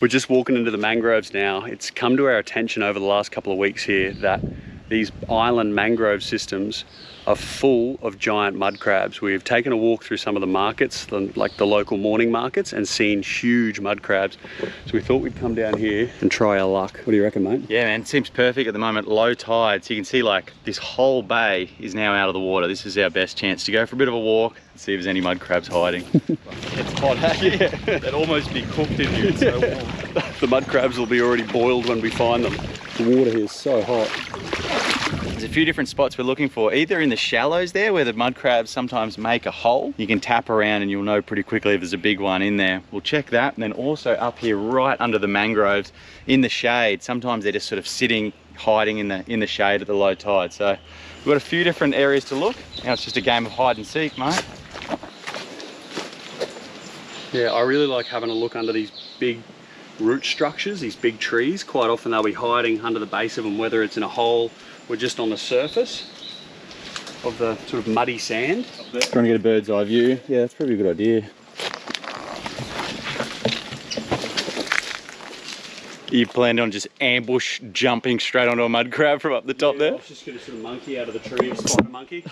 We're just walking into the mangroves now. It's come to our attention over the last couple of weeks here that these island mangrove systems are full of giant mud crabs. We've taken a walk through some of the markets, like the local morning markets, and seen huge mud crabs. So we thought we'd come down here and try our luck. What do you reckon, mate? Yeah, man, it seems perfect at the moment. Low tide, so you can see like this whole bay is now out of the water. This is our best chance to go for a bit of a walk and see if there's any mud crabs hiding. It's hot, hey? Yeah. They'd almost be cooked in here, it's so warm. The mud crabs will be already boiled when we find them. The water here is so hot. There's a few different spots we're looking for, either in the shallows there where the mud crabs sometimes make a hole. You can tap around and you'll know pretty quickly if there's a big one in there. We'll check that, and then also up here right under the mangroves in the shade. Sometimes they're just sort of sitting, hiding in the shade at the low tide. So we've got a few different areas to look. Now it's just a game of hide and seek, mate. Yeah, I really like having a look under these big root structures, these big trees. Quite often they'll be hiding under the base of them, whether it's in a hole or just on the surface of the sort of muddy sand. Trying to get a bird's eye view. Yeah, that's probably a good idea. You planned on just ambush jumping straight onto a mud crab from up the top there? I was just going to sort of monkey out of the tree, spider monkey.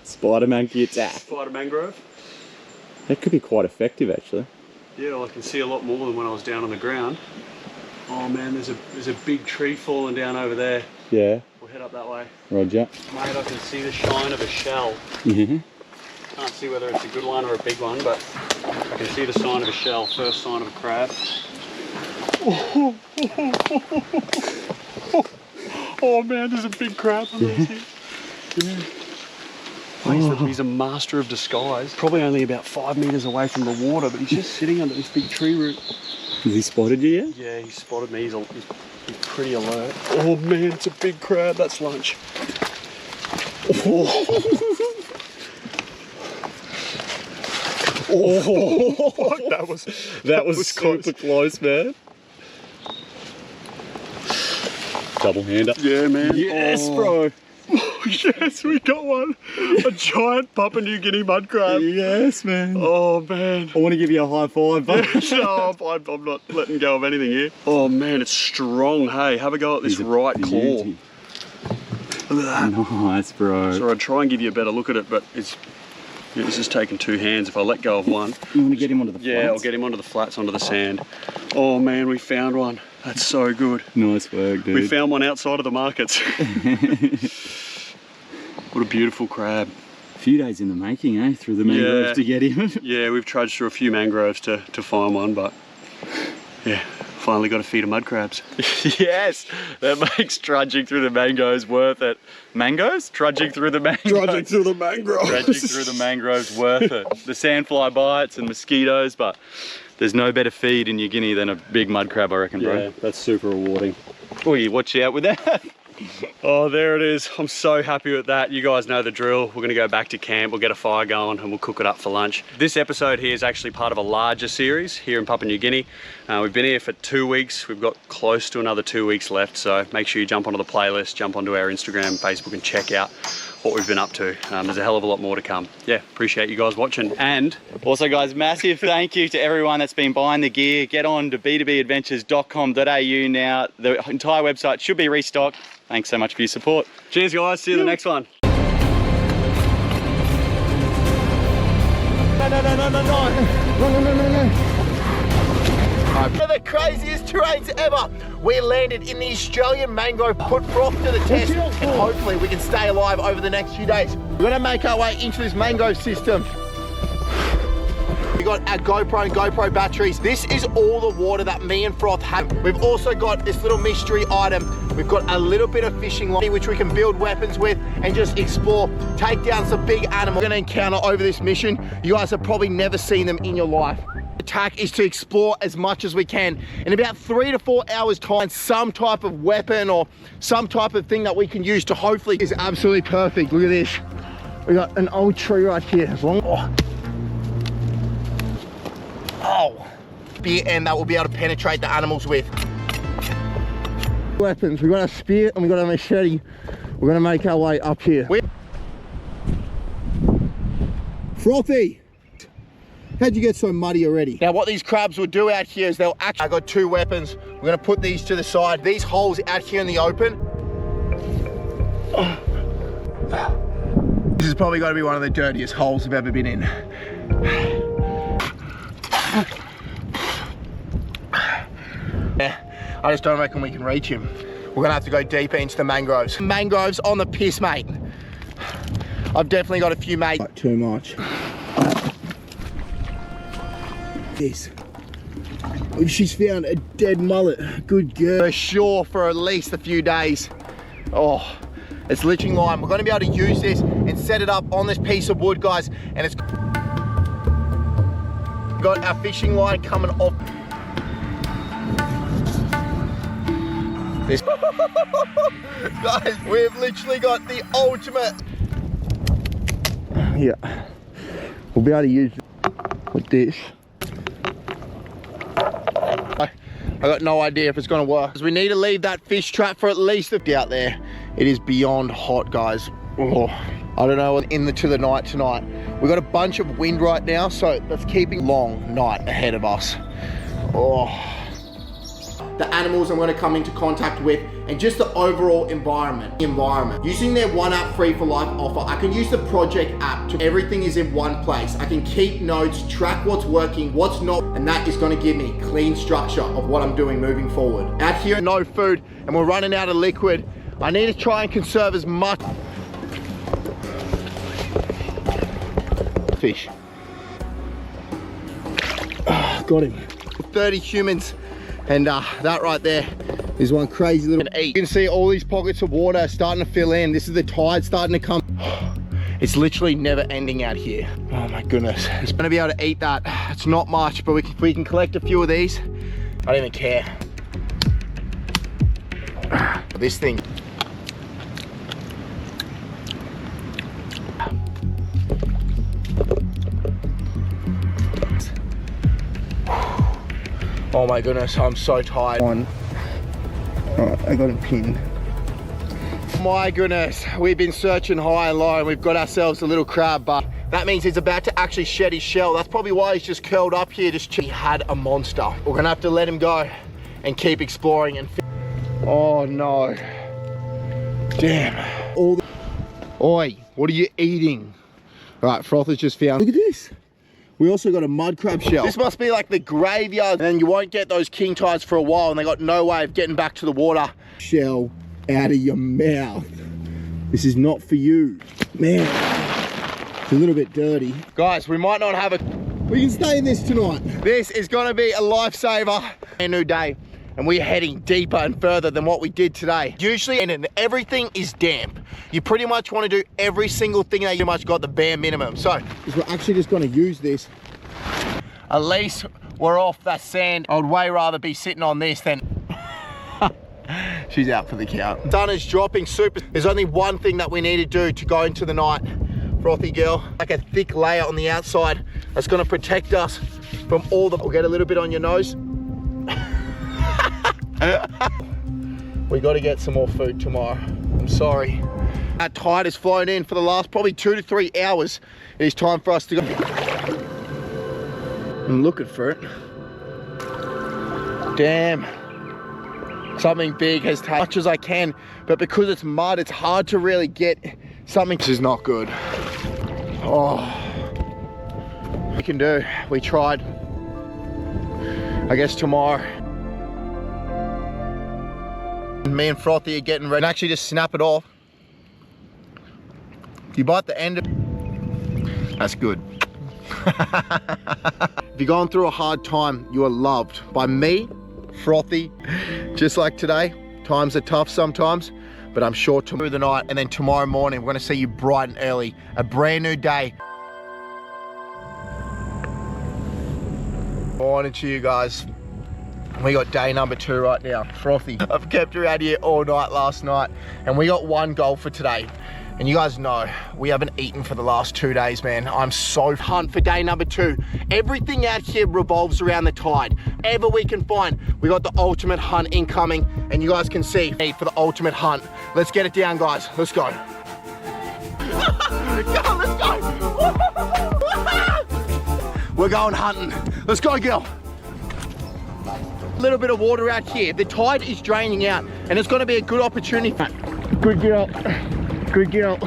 Spider monkey attack. Spider mangrove. That could be quite effective actually. Yeah, well, I can see a lot more than when I was down on the ground. Oh man, there's a big tree falling down over there. Yeah. We'll head up that way. Roger. Mate, I can see the shine of a shell. Mm-hmm. Can't see whether it's a good one or a big one, but I can see the sign of a shell, first sign of a crab. Oh man, there's a big crab. Yeah. He's a master of disguise. Probably only about 5 meters away from the water, but he's just sitting under this big tree root. Has he spotted you yet? Yeah, he spotted me. He's pretty alert. Oh man, it's a big crab. That's lunch. Oh, that was super close, man. Double hander. Yeah, man. Yes, bro. Oh, yes, we got one. A giant Papua New Guinea mud crab. Yes, man. Oh, man. I want to give you a high five, but No, I'm not letting go of anything here. Oh, man, it's strong. Hey, have a go at this right claw. Beauty. Nice, bro. So I'd try and give you a better look at it, but this is taking 2 hands. If I let go of one. You want to get him onto the flats? Yeah, I'll get him onto the flats, onto the sand. Oh, man, we found one. That's so good. Nice work, dude. We found one outside of the markets. What a beautiful crab. A few days in the making, eh? Through the mangroves to get him. Yeah, we've trudged through a few mangroves to find one, but yeah, finally got to feed of mud crabs. Yes, that makes trudging through the mangroves worth it. Mangoes? Trudging through the mangroves. Trudging through the mangroves. Trudging through the mangroves worth it. The sandfly bites and mosquitoes, but there's no better feed in New Guinea than a big mud crab, I reckon, bro. Yeah, that's super rewarding. Oh, you watch out with that. Oh, there it is. I'm so happy with that. You guys know the drill. We're going to go back to camp. We'll get a fire going and we'll cook it up for lunch. This episode here is actually part of a larger series here in Papua New Guinea. We've been here for 2 weeks. We've got close to another 2 weeks left. So make sure you jump onto the playlist, jump onto our Instagram, Facebook, and check out what we've been up to. There's a hell of a lot more to come. Yeah, appreciate you guys watching. And also, guys, massive thank you to everyone that's been buying the gear. Get on to b2badventures.com.au now. The entire website should be restocked. Thanks so much for your support. cheers, guys. See you in the next one. One of the craziest terrains ever. We landed in the Australian mangrove, put froth to the test, and hopefully we can stay alive over the next few days. We're gonna make our way into this mangrove system. We got our GoPro and GoPro batteries. This is all the water that me and Froth have. We've also got this little mystery item. We've got a little bit of fishing line which we can build weapons with and just explore, take down some big animals we're gonna encounter over this mission. You guys have probably never seen them in your life. Attack is to explore as much as we can. In about 3 to 4 hours time, some type of weapon or some type of thing that we can use to hopefully is absolutely perfect. Look at this. We got an old tree right here. As long spear end that we'll be able to penetrate the animals with. Weapons, we got a spear and we got a machete. We're gonna make our way up here. Frothy, How'd you get so muddy already? Now what these crabs will do out here is they'll actually, I got 2 weapons. We're gonna put these to the side. These holes out here in the open. This is probably gonna be one of the dirtiest holes I've ever been in. Yeah, I just don't reckon we can reach him. We're gonna have to go deeper into the mangroves. Mangroves on the piss, mate. I've definitely got a few mates. Not too much. This. She's found a dead mullet. Good girl. For sure for at least a few days. Oh, it's liching line. We're gonna be able to use this and set it up on this piece of wood, guys. And it's got our fishing line coming off. This guys, we've literally got the ultimate. Yeah, we'll be able to use it with this. I got no idea if it's gonna work. We need to leave that fish trap for at least a day out there. It is beyond hot, guys. Oh, I don't know what's to the night tonight. We've got a bunch of wind right now, so that's keeping a long night ahead of us. Oh. The animals I'm going to come into contact with, and just the overall environment. Using their One App Free for Life offer, I can use the project app to everything is in one place. I can keep notes, track what's working, what's not, and that is going to give me clean structure of what I'm doing moving forward. Out here, no food, and we're running out of liquid. I need to try and conserve as much. Fish. Oh, got him. 30 humans. And that right there is one crazy little eat. You can see all these pockets of water starting to fill in. This is the tide starting to come. It's literally never ending out here. Oh my goodness. It's gonna be able to eat that. It's not much, but we can collect a few of these. I don't even care. This thing. Oh my goodness, I'm so tired. All right, I got him pinned. My goodness, we've been searching high and low and we've got ourselves a little crab, but that means he's about to actually shed his shell. That's probably why he's just curled up here. He had a monster. We're gonna have to let him go and keep exploring and oh no. Damn. Oi, what are you eating? All right, Froth has just found, look at this. We also got a mud crab shell. This must be like the graveyard, and you won't get those king tides for a while, and they got no way of getting back to the water. Shell out of your mouth. This is not for you. Man, it's a little bit dirty. Guys, we might not have a... We can stay in this tonight. This is gonna be a lifesaver. A new day, and we're heading deeper and further than what we did today. Usually, and everything is damp. You pretty much want to do every single thing that you much got the bare minimum. So, we're actually just going to use this. At least we're off that sand. I would way rather be sitting on this than... She's out for the count. Sun is dropping super. There's only one thing that we need to do to go into the night. Frothy girl, like a thick layer on the outside that's going to protect us from all the... We'll get a little bit on your nose. We got to get some more food tomorrow. I'm sorry. That tide has flown in for the last probably 2 to 3 hours. It is time for us to go. I'm looking for it. Damn. Something big has taken as much as I can, but because it's mud, it's hard to really get something. This is not good. Oh. We can do. We tried. I guess tomorrow. Me and Frothy are getting ready. And actually just snap it off. If you bite the end of... That's good. If you're going through a hard time, you are loved by me, Frothy. Just like today, times are tough sometimes, but I'm sure through the night, and then tomorrow morning, we're gonna see you bright and early. A brand new day. Morning to you guys. We got day number 2 right now. Frothy. I've kept her out here all night last night, and we got one goal for today. And you guys know, we haven't eaten for the last 2 days, man. I'm so hunt for day number 2. Everything out here revolves around the tide. Whatever we can find, we got the ultimate hunt incoming, and you guys can see for the ultimate hunt. Let's get it down, guys. Let's go. Go, let's go. We're going hunting. Let's go, girl. A little bit of water out here. The tide is draining out and it's going to be a good opportunity. Good girl. Good girl.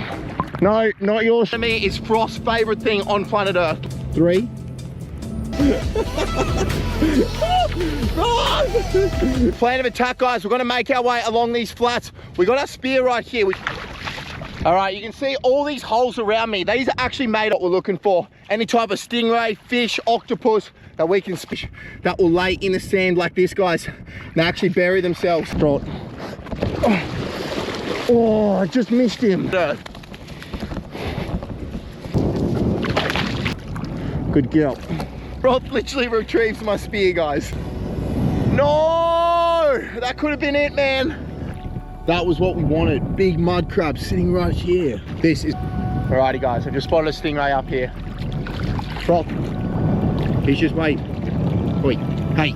No, not yours. To me, it's Frost's favorite thing on planet Earth. 3. Plan of attack, guys. We're going to make our way along these flats. We got our spear right here. All right, you can see all these holes around me. These are actually made what we're looking for. Any type of stingray, fish, octopus that we can fish that will lay in the sand like this, guys. They actually bury themselves. Oh, I just missed him. Good girl. Roth literally retrieves my spear, guys. No! That could have been it, man. That was what we wanted. Big mud crab sitting right here. This is... Alrighty, guys, I just spotted a stingray up here. Roth, he's just waiting. Wait, hey.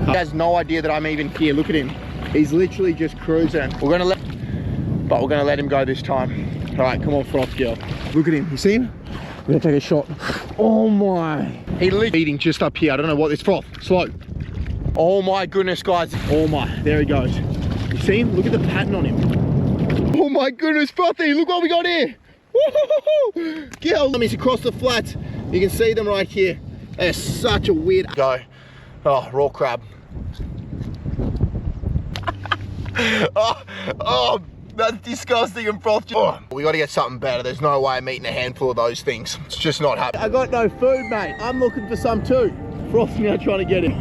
He has no idea that I'm even here. Look at him. He's literally just cruising. We're gonna let him go this time. All right, come on, Froth girl. Look at him. You see him? We're gonna take a shot. Oh my. He literally eating just up here. I don't know what this Froth. Slow. Oh my goodness, guys. Oh my. There he goes. You see him? Look at the pattern on him. Oh my goodness, Frothy. Look what we got here. Woo-hoo-hoo. Girl, he's across the flats. You can see them right here. They're such a weird... Go. Oh, raw crab. oh, that's disgusting and frothy. Oh, we got to get something better. There's no way I'm eating a handful of those things. It's just not happening. I got no food, mate. I'm looking for some too. Frothy now trying to get him.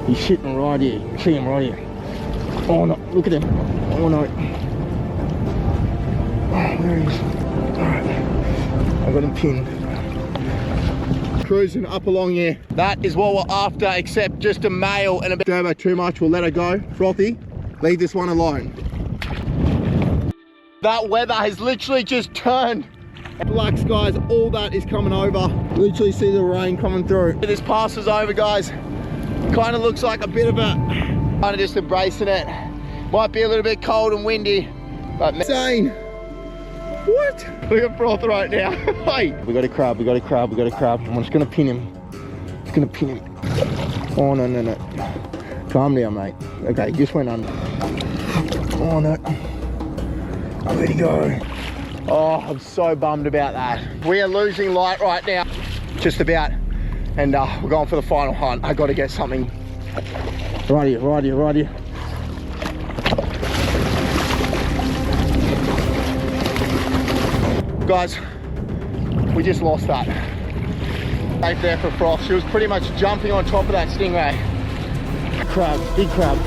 He's sitting right here. See him right here. Oh no, look at him. Oh no. Oh, there he is. All right. I got him pinned. Cruising up along here. That is what we're after, except just a male and a bit. Don't too much, we'll let her go. Frothy, leave this one alone. That weather has literally just turned. Black skies, all that is coming over. Literally see the rain coming through. This passes over, guys. Kind of looks like a bit of a, kind of just embracing it. Might be a little bit cold and windy, but insane. What? Look at Froth right now. Hey, we got a crab, we got a crab, we got a crab. I'm just gonna pin him. Just gonna pin him. Oh no, no, no. Calm down, mate. Okay, just went under. Oh no. Where'd he go? Oh, I'm so bummed about that. We are losing light right now. Just about. And we're going for the final hunt. I gotta get something. Right here, right here, right here. Guys, we just lost that. Safe there for Froth. She was pretty much jumping on top of that stingray. Crab, big crab,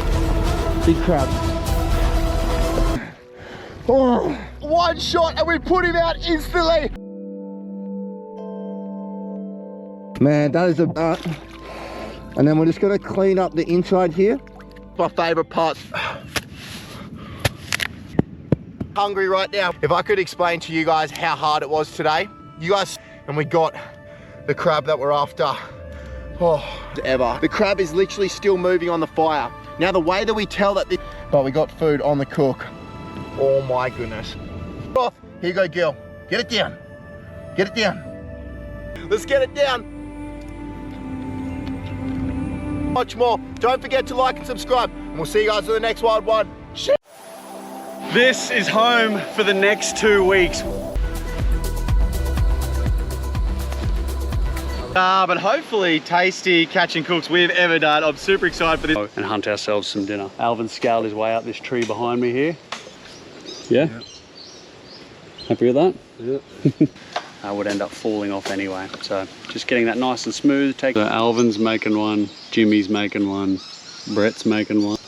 big crab. Oh, one shot and we put him out instantly. Man, that is a and then we're just gonna clean up the inside here. My favorite part. Hungry right now. If I could explain to you guys how hard it was today, you guys, and we got the crab that we're after. Oh, ever. The crab is literally still moving on the fire. Now the way that we tell that, but we got food on the cook. Oh my goodness. Oh, here you go, girl. Get it down. Get it down. Let's get it down. Much more. Don't forget to like and subscribe. And we'll see you guys in the next wild one. This is home for the next 2 weeks. But hopefully tasty catch and cooks we've ever done. I'm super excited for this. And hunt ourselves some dinner. Alvin scaled his way up this tree behind me here. Yeah? Happy with that? Yeah. I would end up falling off anyway. So just getting that nice and smooth. So Alvin's making one, Jimmy's making one, Brett's making one.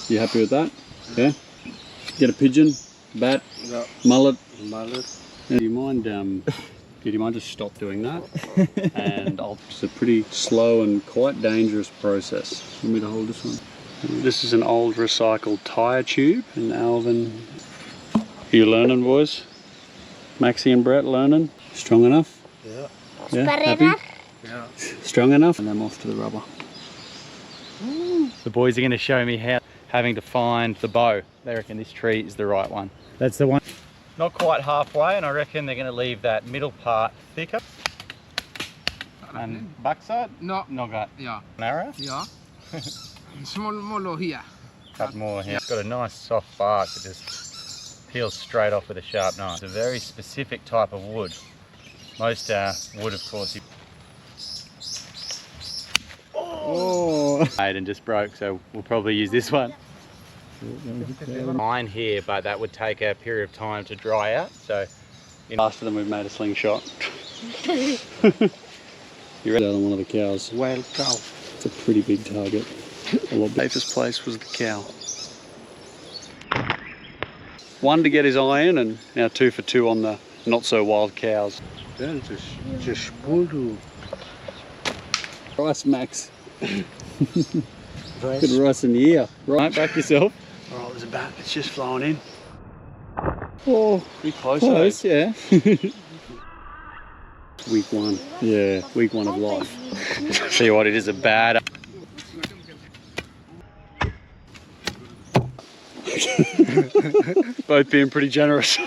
You happy with that? Yeah? Get a pigeon, bat, yeah. Mullet. Yeah, do you mind just stop doing that? And it's a pretty slow and quite dangerous process. You want me to hold this one? This is an old recycled tyre tube. And Alvin, are you learning, boys? Maxie and Brett learning? Strong enough? Yeah. Yeah, happy? Yeah. Strong enough? And then off to the rubber. The boys are going to show me how having to find the bow. They reckon this tree is the right one. That's the one. not quite halfway, and I reckon they're going to leave that middle part thicker. And backside? No. Nogat. Yeah. Narrow? Yeah. Small here. Cut more here. It's got a nice soft bark that just peels straight off with a sharp knife. It's a very specific type of wood. Most wood, of course, and just broke, so we'll probably use this one. Mine here, but that would take a period of time to dry out, so faster than we've made a slingshot. You're on one of the cows. Wild cow. It's a pretty big target. A lot. Safest place was the cow. 1 to get his eye in, and now 2 for 2 on the not so wild cows. Just pull. Rice, Max. Good rice in the ear. Right, back yourself. All right, there's a bat. It's just flowing in. Oh, Pretty close. close, yeah. Week 1. Yeah. Week 1 of life. Tell you what, it is a bad. Both being pretty generous.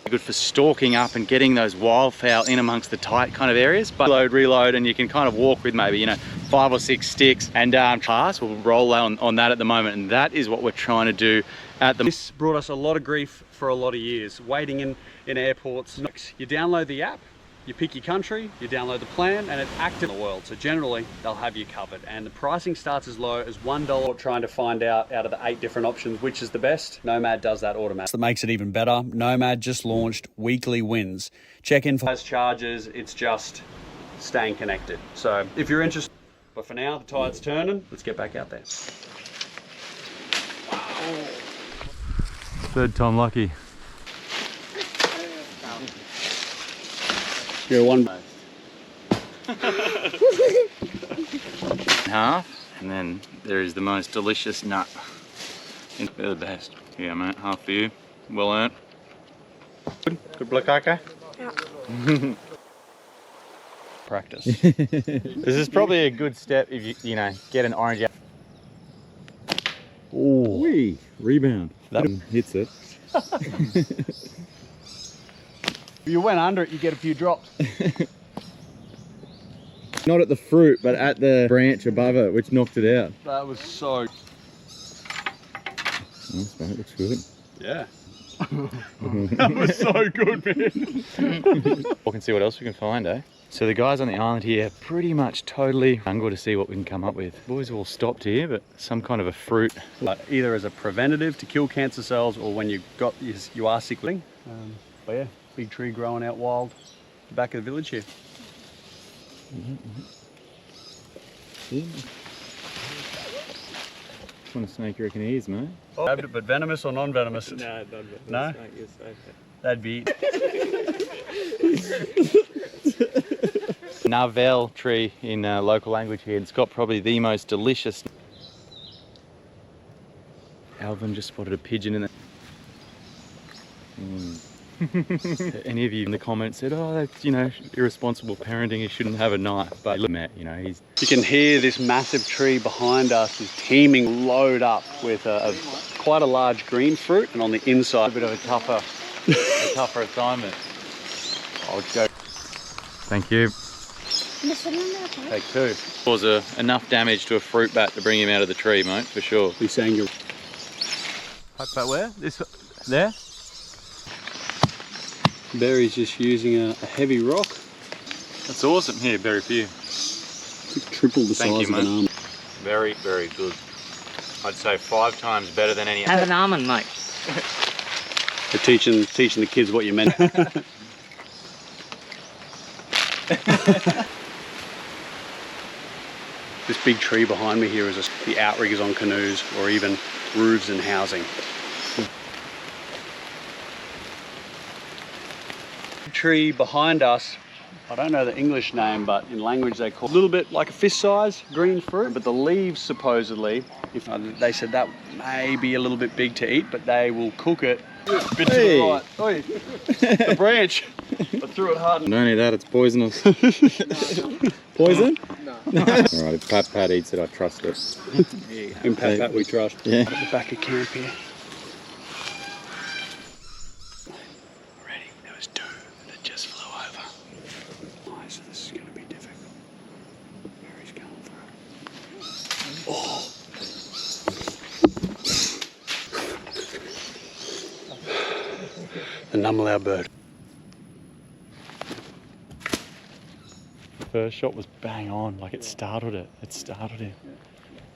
Good for stalking up and getting those wildfowl in amongst the tight kind of areas. But load, reload, and you can kind of walk with maybe, you know, 5 or 6 sticks. And class will roll on that at the moment, and that is what we're trying to do at the. This brought us a lot of grief for a lot of years. Waiting in airports. You download the app, you pick your country, you download the plan, and it's active in the world. So generally, they'll have you covered. And the pricing starts as low as $1. Trying to find out of the 8 different options which is the best. Nomad does that automatically. That makes it even better. Nomad just launched weekly wins. Check in for those charges. It's just staying connected. So if you're interested, but for now, the tide's turning. Let's get back out there. Third time lucky. You're one. Half, and then there is the most delicious nut. They're the best. Yeah, mate, half for you. Well earned. Good blakaka? Yeah. Practice. This is probably a good step if you know, get an orange out. Oh, wee, rebound. That hits it. If you went under it, you get a few drops. Not at the fruit, but at the branch above it, which knocked it out. That was so... Nice, mate, looks good. Yeah. That was so good, man. We can see what else we can find, eh? So the guys on the island here pretty much totally hungry to see what we can come up with. Boys all stopped here, but some kind of a fruit. Either as a preventative to kill cancer cells, or when you are sick. But yeah, big tree growing out wild at the back of the village here. Yeah. What kind of snake you reckon he is, mate? But venomous or non-venomous? No, not venomous. No? You're safe. That'd be... Narvel tree in local language here. It's got probably the most delicious. Alvin just spotted a pigeon in there. Any of you in the comments said, oh, that's, you know, irresponsible parenting, you shouldn't have a knife. But look, Matt, you know, he's... You can hear this massive tree behind us is teeming, load up with quite a large green fruit, and on the inside, a bit of a tougher assignment. I'll go. Thank you. Take 2. Cause enough damage to a fruit bat to bring him out of the tree, mate, for sure. He's saying you're... But where? This there? Barry's just using a heavy rock. That's awesome. Here, berry for you. It's triple the Thank size you, of an almond. Very, very good. I'd say 5 times better than any Have other. an almond, mate. They're teaching the kids what you meant. This big tree behind me here is the outriggers on canoes, or even roofs and housing. Tree behind us, I don't know the English name, but in language they call it a little bit like a fist size green fruit, but the leaves supposedly, they said that may be a little bit big to eat, but they will cook it. Bit to the right. Oi, the branch. I threw it hard. Don't eat that, it's poisonous. Poison? No. Alright, if Pat eats it, I trust it. In Pat we trust. Yeah. At the back of camp here. Numlau bird. The first shot was bang on, like it startled it. It startled him.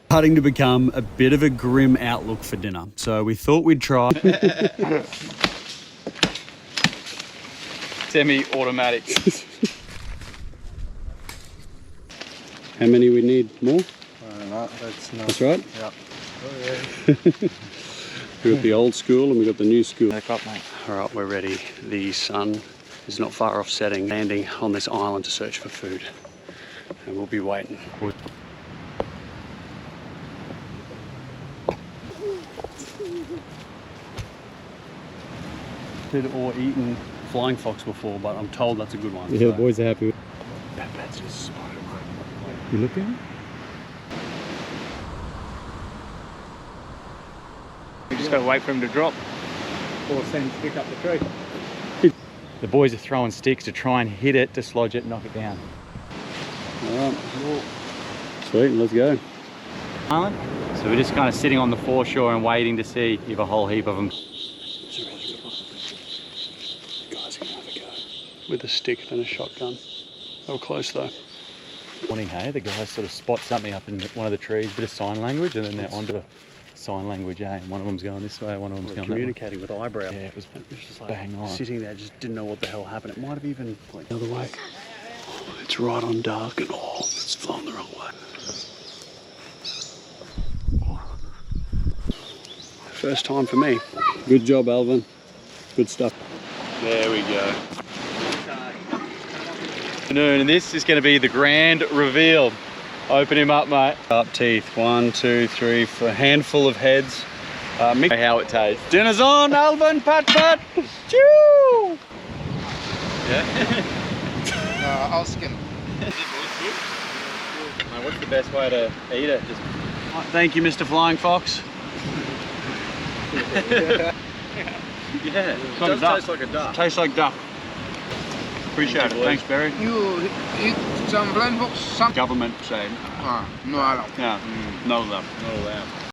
Starting to become a bit of a grim outlook for dinner, so we thought we'd try. Semi-automatic. How many we need? More? That's right. Yep. We got the old school and we got the new school. Back up, mate. All right, we're ready. The sun is not far off setting, landing on this island to search for food. And we'll be waiting. Or eaten flying fox before, but I'm told that's a good one. Yeah, the boys are happy. That bird's just spotted. You looking? We just gotta wait for him to drop. Or send pick up the tree. The boys are throwing sticks to try and hit it, dislodge it, knock it down. All right. Sweet, let's go. Island. So we're just kind of sitting on the foreshore and waiting to see if a whole heap of them. Guys are gonna have a go with a stick and a shotgun. They were close though. Morning, hey, the guys sort of spot something up in one of the trees, bit of sign language, and then they're onto the sign language, eh? One of them's going this way, one of them's going that way. Communicating with eyebrow. Yeah, it was just like bang on. sitting there, just didn't know what the hell happened. It might have even went the other way. Oh, it's right on dark and it's flown the wrong way. First time for me. Good job, Alvin. Good stuff. There we go. And this is going to be the grand reveal. Open him up, mate. Sharp teeth. 1, 2, 3, 4. Handful of heads. Mix How it tastes. dinner's on, Alvin. Pat, pat. Choo! Yeah. I'll skin. What's the best way to eat it? Just Thank you, Mr. Flying Fox. yeah. It does taste like a duck. Tastes like duck. Appreciate it. Thanks, Barry. You eat some blind books, some Government saying, no allowed. no, no love. Not allowed.